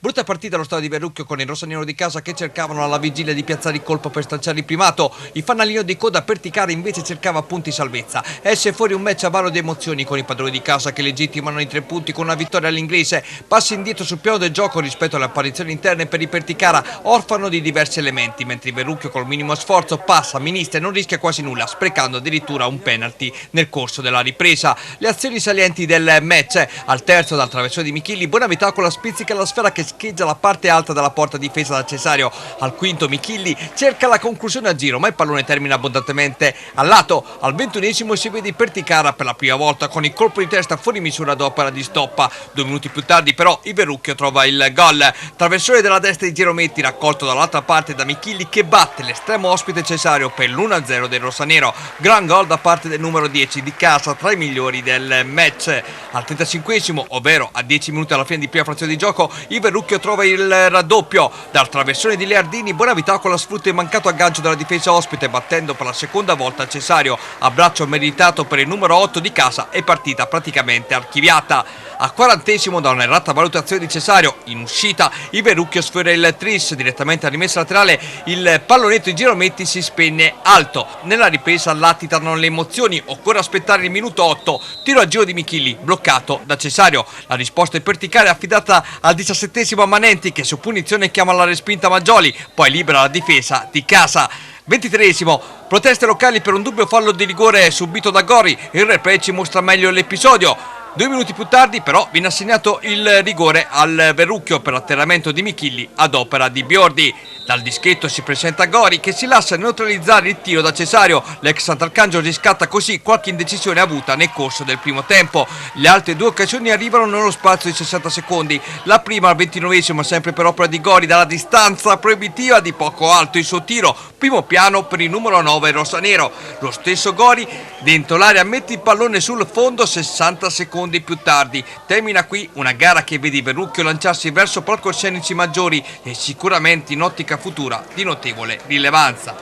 Brutta partita allo stadio di Verucchio con il rossonero di casa che cercavano alla vigilia di piazzare il colpo per stracciare il primato. Il fanalino di coda Perticara invece cercava punti salvezza. Esce fuori un match avaro di emozioni con i padroni di casa che legittimano i 3 punti con una vittoria all'inglese. Passi indietro sul piano del gioco rispetto alle apparizioni interne per i Perticara, orfano di diversi elementi, mentre il Verucchio col minimo sforzo passa, ministra e non rischia quasi nulla, sprecando addirittura un penalty nel corso della ripresa. Le azioni salienti del match: al terzo dal traversone di Michilli, Bonavità con la spizzica alla sfera che scheggia la parte alta della porta difesa da Cesario. Al quinto Michilli cerca la conclusione a giro, ma il pallone termina abbondantemente al lato. Al 21esimo si vede Perticara per la prima volta con il colpo di testa fuori misura d'opera di Stoppa. 2 minuti più tardi però il Verucchio trova il gol. Traversone della destra di Girometti raccolto dall'altra parte da Michilli che batte l'estremo ospite Cesario per l'1-0 del rossonero. Gran gol da parte del numero 10 di casa, tra i migliori del match. Al 35esimo, ovvero a 10 minuti alla fine di prima frazione di gioco, il Verucchio trova il raddoppio. Dal traversone di Leardini, Bonavità con la sfrutta il mancato aggancio della difesa ospite, battendo per la seconda volta Cesario. Abbraccio meritato per il numero 8 di casa e partita praticamente archiviata. Al 40esimo, da un'errata valutazione di Cesario in uscita, il Verucchio sfiora il tris direttamente a rimessa laterale. Il pallonetto di Girometti si spegne alto. Nella ripresa latitano le emozioni, occorre aspettare il minuto 8. Tiro a giro di Michilli bloccato da Cesario. La risposta è Perticara, affidata al 17esimo a Manenti che su punizione chiama la respinta Maggioli, poi libera la difesa di casa. 23esimo, proteste locali per un dubbio fallo di rigore subito da Gori. Il replay ci mostra meglio l'episodio. 2 minuti più tardi però viene assegnato il rigore al Verucchio per l'atterramento di Michilli ad opera di Biordi. Dal dischetto si presenta Gori che si lascia neutralizzare il tiro da Cesario. L'ex Sant'Arcangelo riscatta così qualche indecisione avuta nel corso del primo tempo. Le altre 2 occasioni arrivano nello spazio di 60 secondi. La prima al 29esimo, sempre per opera di Gori, dalla distanza proibitiva di poco alto il suo tiro, primo piano per il numero 9 rossonero. Lo stesso Gori dentro l'area mette il pallone sul fondo 60 secondi più tardi. Termina qui una gara che vede Verucchio lanciarsi verso palcoscenici maggiori e sicuramente in ottica futura di notevole rilevanza.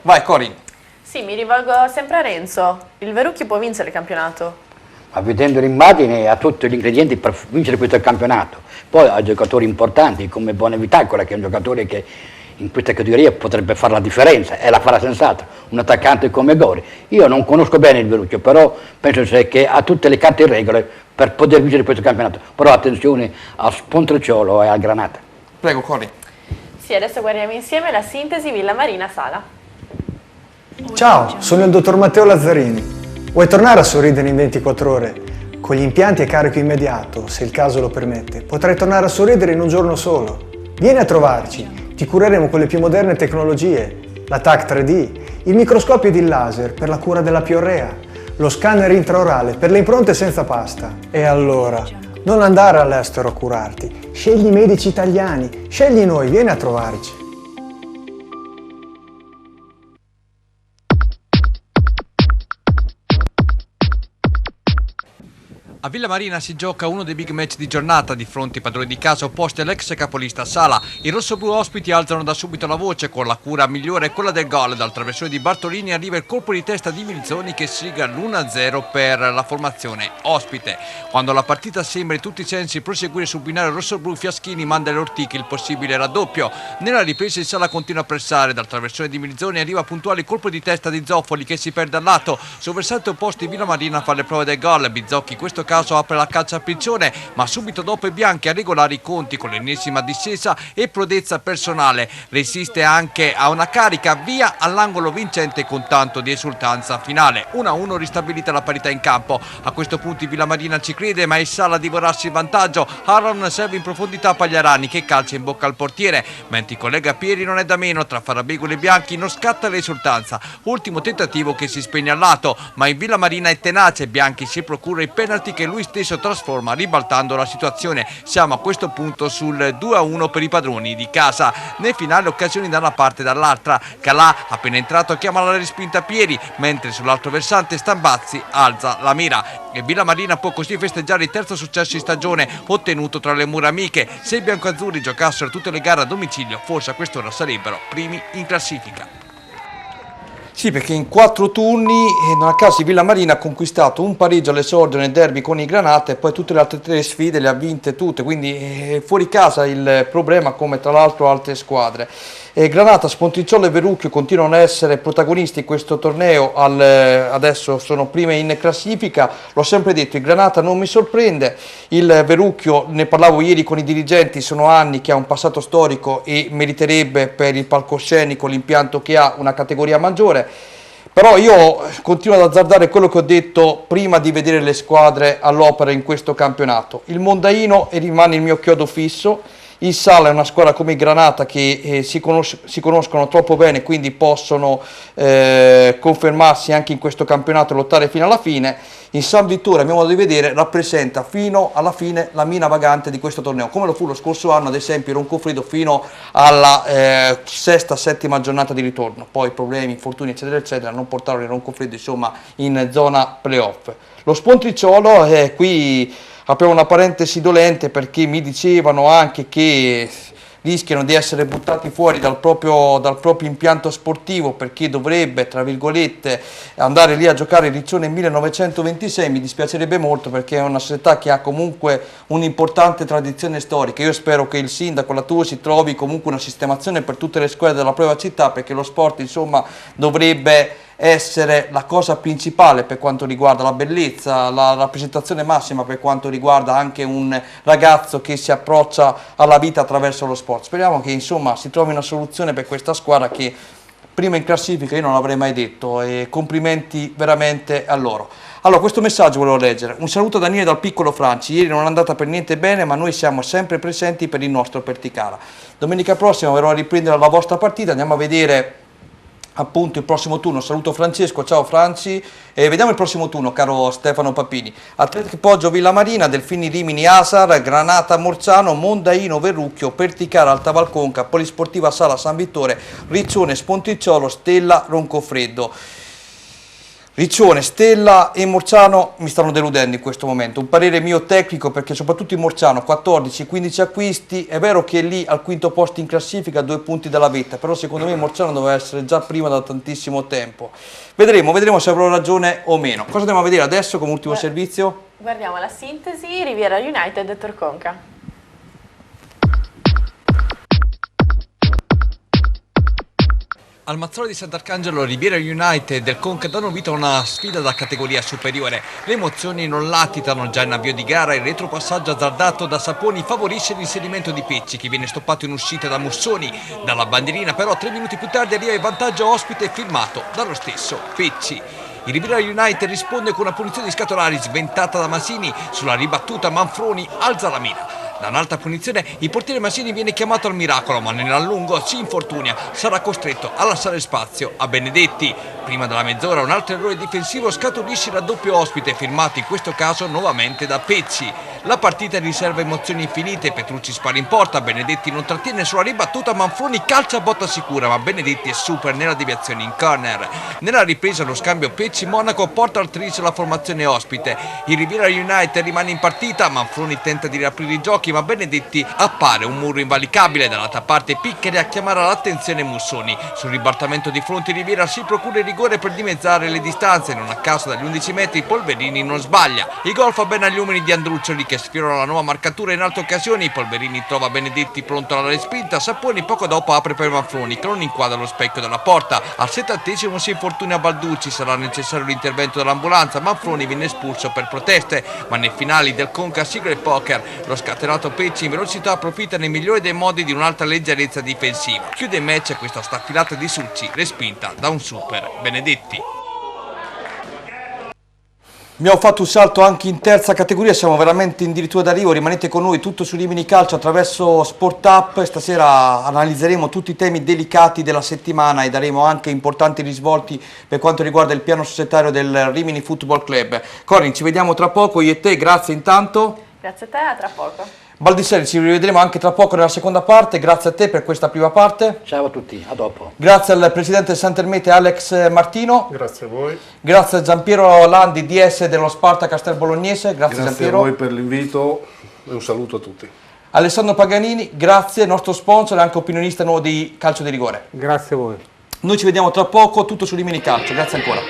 Vai Corin. Sì, mi rivolgo sempre a Renzo. Il Verucchio può vincere il campionato? Ma vedendo l'immagine ha tutti gli ingredienti per vincere questo campionato. Poi ha giocatori importanti come Bonavitaccola, che è un giocatore che in questa categoria potrebbe fare la differenza e la farà senz'altro, un attaccante come Gori. Io non conosco bene il Verucchio, però penso che ha tutte le carte in regola per poter vincere questo campionato. Però attenzione a Spontricciolo e al Granata. Prego Corin. Sì, adesso guardiamo insieme la sintesi Villa Marina Sala. Ciao, sono il dottor Matteo Lazzarini. Vuoi tornare a sorridere in 24 ore? Con gli impianti a carico immediato, se il caso lo permette, potrai tornare a sorridere in un giorno solo. Vieni a trovarci, ti cureremo con le più moderne tecnologie, la TAC 3D, il microscopio di laser per la cura della piorrea, lo scanner intraorale per le impronte senza pasta. E allora, non andare all'estero a curarti, scegli i medici italiani, scegli noi, vieni a trovarci. A Villa Marina si gioca uno dei big match di giornata di fronte ai padroni di casa opposti all'ex capolista Sala. I rossoblù ospiti alzano da subito la voce con la cura migliore quella del gol. Dal traversone di Bartolini arriva il colpo di testa di Milzoni che sigla l'1-0 per la formazione ospite. Quando la partita sembra in tutti i sensi proseguire sul binario rossoblù, Fiaschini manda alle ortiche il possibile raddoppio. Nella ripresa il Sala continua a pressare. Dal traversone di Milzoni arriva puntuale il colpo di testa di Zoffoli che si perde al lato. Sul versante opposto Villa Marina fa le prove del gol. Bizzocchi in questo caso apre la caccia a Piccione, ma subito dopo i bianchi a regolare i conti con l'ennesima discesa e prodezza personale. Resiste anche a una carica via all'angolo vincente con tanto di esultanza finale. 1-1 ristabilita la parità in campo. A questo punto Villa Marina ci crede, ma è Sala a divorarsi il vantaggio. Aaron serve in profondità a Pagliarani che calcia in bocca al portiere, mentre il collega Pieri non è da meno. Tra Farabegolo e Bianchi non scatta l'esultanza. Ultimo tentativo che si spegne al lato, ma in Villa Marina è tenace. Bianchi si procura il penalty che lui stesso trasforma ribaltando la situazione. Siamo a questo punto sul 2-1 per i padroni di casa. Nel finale occasioni da una parte e dall'altra. Calà appena entrato chiama la respinta Pieri, mentre sull'altro versante Stambazzi alza la mira e Villa Marina può così festeggiare il terzo successo in stagione ottenuto tra le mura amiche. Se i biancoazzurri giocassero tutte le gare a domicilio, forse a quest'ora sarebbero primi in classifica. Sì, perché in 4 turni, non a caso, Villa Marina ha conquistato un pareggio all'esordio nel derby con i Granata e poi tutte le altre 3 sfide le ha vinte tutte, quindi fuori casa il problema come tra l'altro altre squadre. Granata, Sponticciolo e Verrucchio continuano a essere protagonisti in questo torneo, adesso sono prime in classifica. L'ho sempre detto, il Granata non mi sorprende, il Verrucchio, ne parlavo ieri con i dirigenti, sono anni che ha un passato storico e meriterebbe per il palcoscenico, l'impianto che ha, una categoria maggiore. Però io continuo ad azzardare quello che ho detto prima di vedere le squadre all'opera in questo campionato. Il Mondaino rimane il mio chiodo fisso. Il Sala è una squadra come il Granata che si conoscono troppo bene, quindi possono confermarsi anche in questo campionato e lottare fino alla fine. Il San Vittore, a mio modo di vedere, rappresenta fino alla fine la mina vagante di questo torneo, come lo fu lo scorso anno, ad esempio, Roncofredo fino alla sesta, settima giornata di ritorno. Poi problemi, infortuni, eccetera, eccetera, non portarono il Roncofredo, insomma, in zona playoff. Lo Spontriciolo è qui. Apriamo una parentesi dolente perché mi dicevano anche che rischiano di essere buttati fuori dal proprio impianto sportivo perché dovrebbe, tra virgolette, andare lì a giocare il Riccione 1926. Mi dispiacerebbe molto perché è una società che ha comunque un'importante tradizione storica. Io spero che il sindaco Lattusi trovi comunque una sistemazione per tutte le squadre della propria città, perché lo sport, insomma, dovrebbe essere la cosa principale per quanto riguarda la bellezza, la rappresentazione massima per quanto riguarda anche un ragazzo che si approccia alla vita attraverso lo sport. Speriamo che, insomma, si trovi una soluzione per questa squadra che prima in classifica io non l'avrei mai detto, e complimenti veramente a loro. Allora, questo messaggio volevo leggere. Un saluto a Daniele dal piccolo Franci. Ieri non è andata per niente bene, ma noi siamo sempre presenti per il nostro Perticara. Domenica prossima verrò a riprendere la vostra partita, andiamo a vedere appunto il prossimo turno. Saluto Francesco, ciao Franci, e vediamo il prossimo turno, caro Stefano Papini. Atletico Poggio Villa Marina, Delfini Rimini Asar, Granata Morzano, Mondaino Verrucchio, Perticara Alta Valconca, Polisportiva Sala San Vittore, Riccione Sponticciolo, Stella Roncofreddo. Riccione, Stella e Morzano mi stanno deludendo in questo momento. Un parere mio tecnico, perché soprattutto in Morzano 14-15 acquisti, è vero che è lì al quinto posto in classifica a 2 punti dalla vetta, però secondo me Morzano doveva essere già prima da tantissimo tempo. Vedremo se avrò ragione o meno. Cosa andiamo a vedere adesso come ultimo servizio? Guardiamo la sintesi Riviera United e Torconca. Al Mazzolo di Sant'Arcangelo, Riviera United del Conca danno vita a una sfida da categoria superiore. Le emozioni non latitano già in avvio di gara, il retropassaggio azzardato da Saponi favorisce l'inserimento di Pecci, che viene stoppato in uscita da Mussoni. Dalla bandierina però 3 minuti più tardi arriva il vantaggio ospite firmato dallo stesso Pecci. Il Riviera United risponde con una punizione di Scatolari sventata da Masini. Sulla ribattuta Manfroni alza la mira. Da un'alta punizione il portiere Masini viene chiamato al miracolo, ma nell'allungo si infortuna, sarà costretto a lasciare spazio a Benedetti. Prima della mezz'ora un altro errore difensivo scaturisce il raddoppio ospite, firmato in questo caso nuovamente da Pecci. La partita riserva emozioni infinite, Petrucci spara in porta, Benedetti non trattiene sulla ribattuta, Manfroni calcia a botta sicura, ma Benedetti è super nella deviazione in corner. Nella ripresa lo scambio Pecci-Monaco porta al tris la formazione ospite. Il Riviera United rimane in partita, Manfroni tenta di riaprire i giochi, ma Benedetti appare un muro invalicabile. Dall'altra parte Picchere a chiamare l'attenzione Mussoni. Sul ribaltamento di fronte Riviera si procura il rigore per dimezzare le distanze, non a caso dagli 11 metri Polverini non sbaglia. Il gol fa bene agli uomini di Andruccioli che sfiorano la nuova marcatura in altre occasioni. Polverini trova Benedetti pronto alla respinta, Saponi poco dopo apre per Manfroni che non inquadra lo specchio della porta. Al 70° si infortuna Balducci, sarà necessario l'intervento dell'ambulanza, Manfroni viene espulso per proteste, ma nei finali del Conca Secret Poker lo scatenato Pecci in velocità approfitta nel migliore dei modi di un'alta leggerezza difensiva. Chiude il match questa staffilata di Succi respinta da un super Benedetti. Abbiamo fatto un salto anche in terza categoria, siamo veramente addirittura d'arrivo, rimanete con noi, tutto su Rimini Calcio attraverso Sport Up. Stasera analizzeremo tutti i temi delicati della settimana e daremo anche importanti risvolti per quanto riguarda il piano societario del Rimini Football Club. Corin, ci vediamo tra poco, io e te, grazie intanto. Grazie a te, a tra poco. Baldisseri, ci rivedremo anche tra poco nella seconda parte, grazie a te per questa prima parte. Ciao a tutti, a dopo. Grazie al presidente Sant'Ermete Alex Martino. Grazie a voi. Grazie a Giampiero Landi, DS dello Sparta Castel Bolognese. Grazie Giampiero. A voi per l'invito e un saluto a tutti. Alessandro Paganini, grazie, nostro sponsor e anche opinionista nuovo di Calcio di Rigore. Grazie a voi. Noi ci vediamo tra poco, tutto su Rimini Calcio, grazie ancora.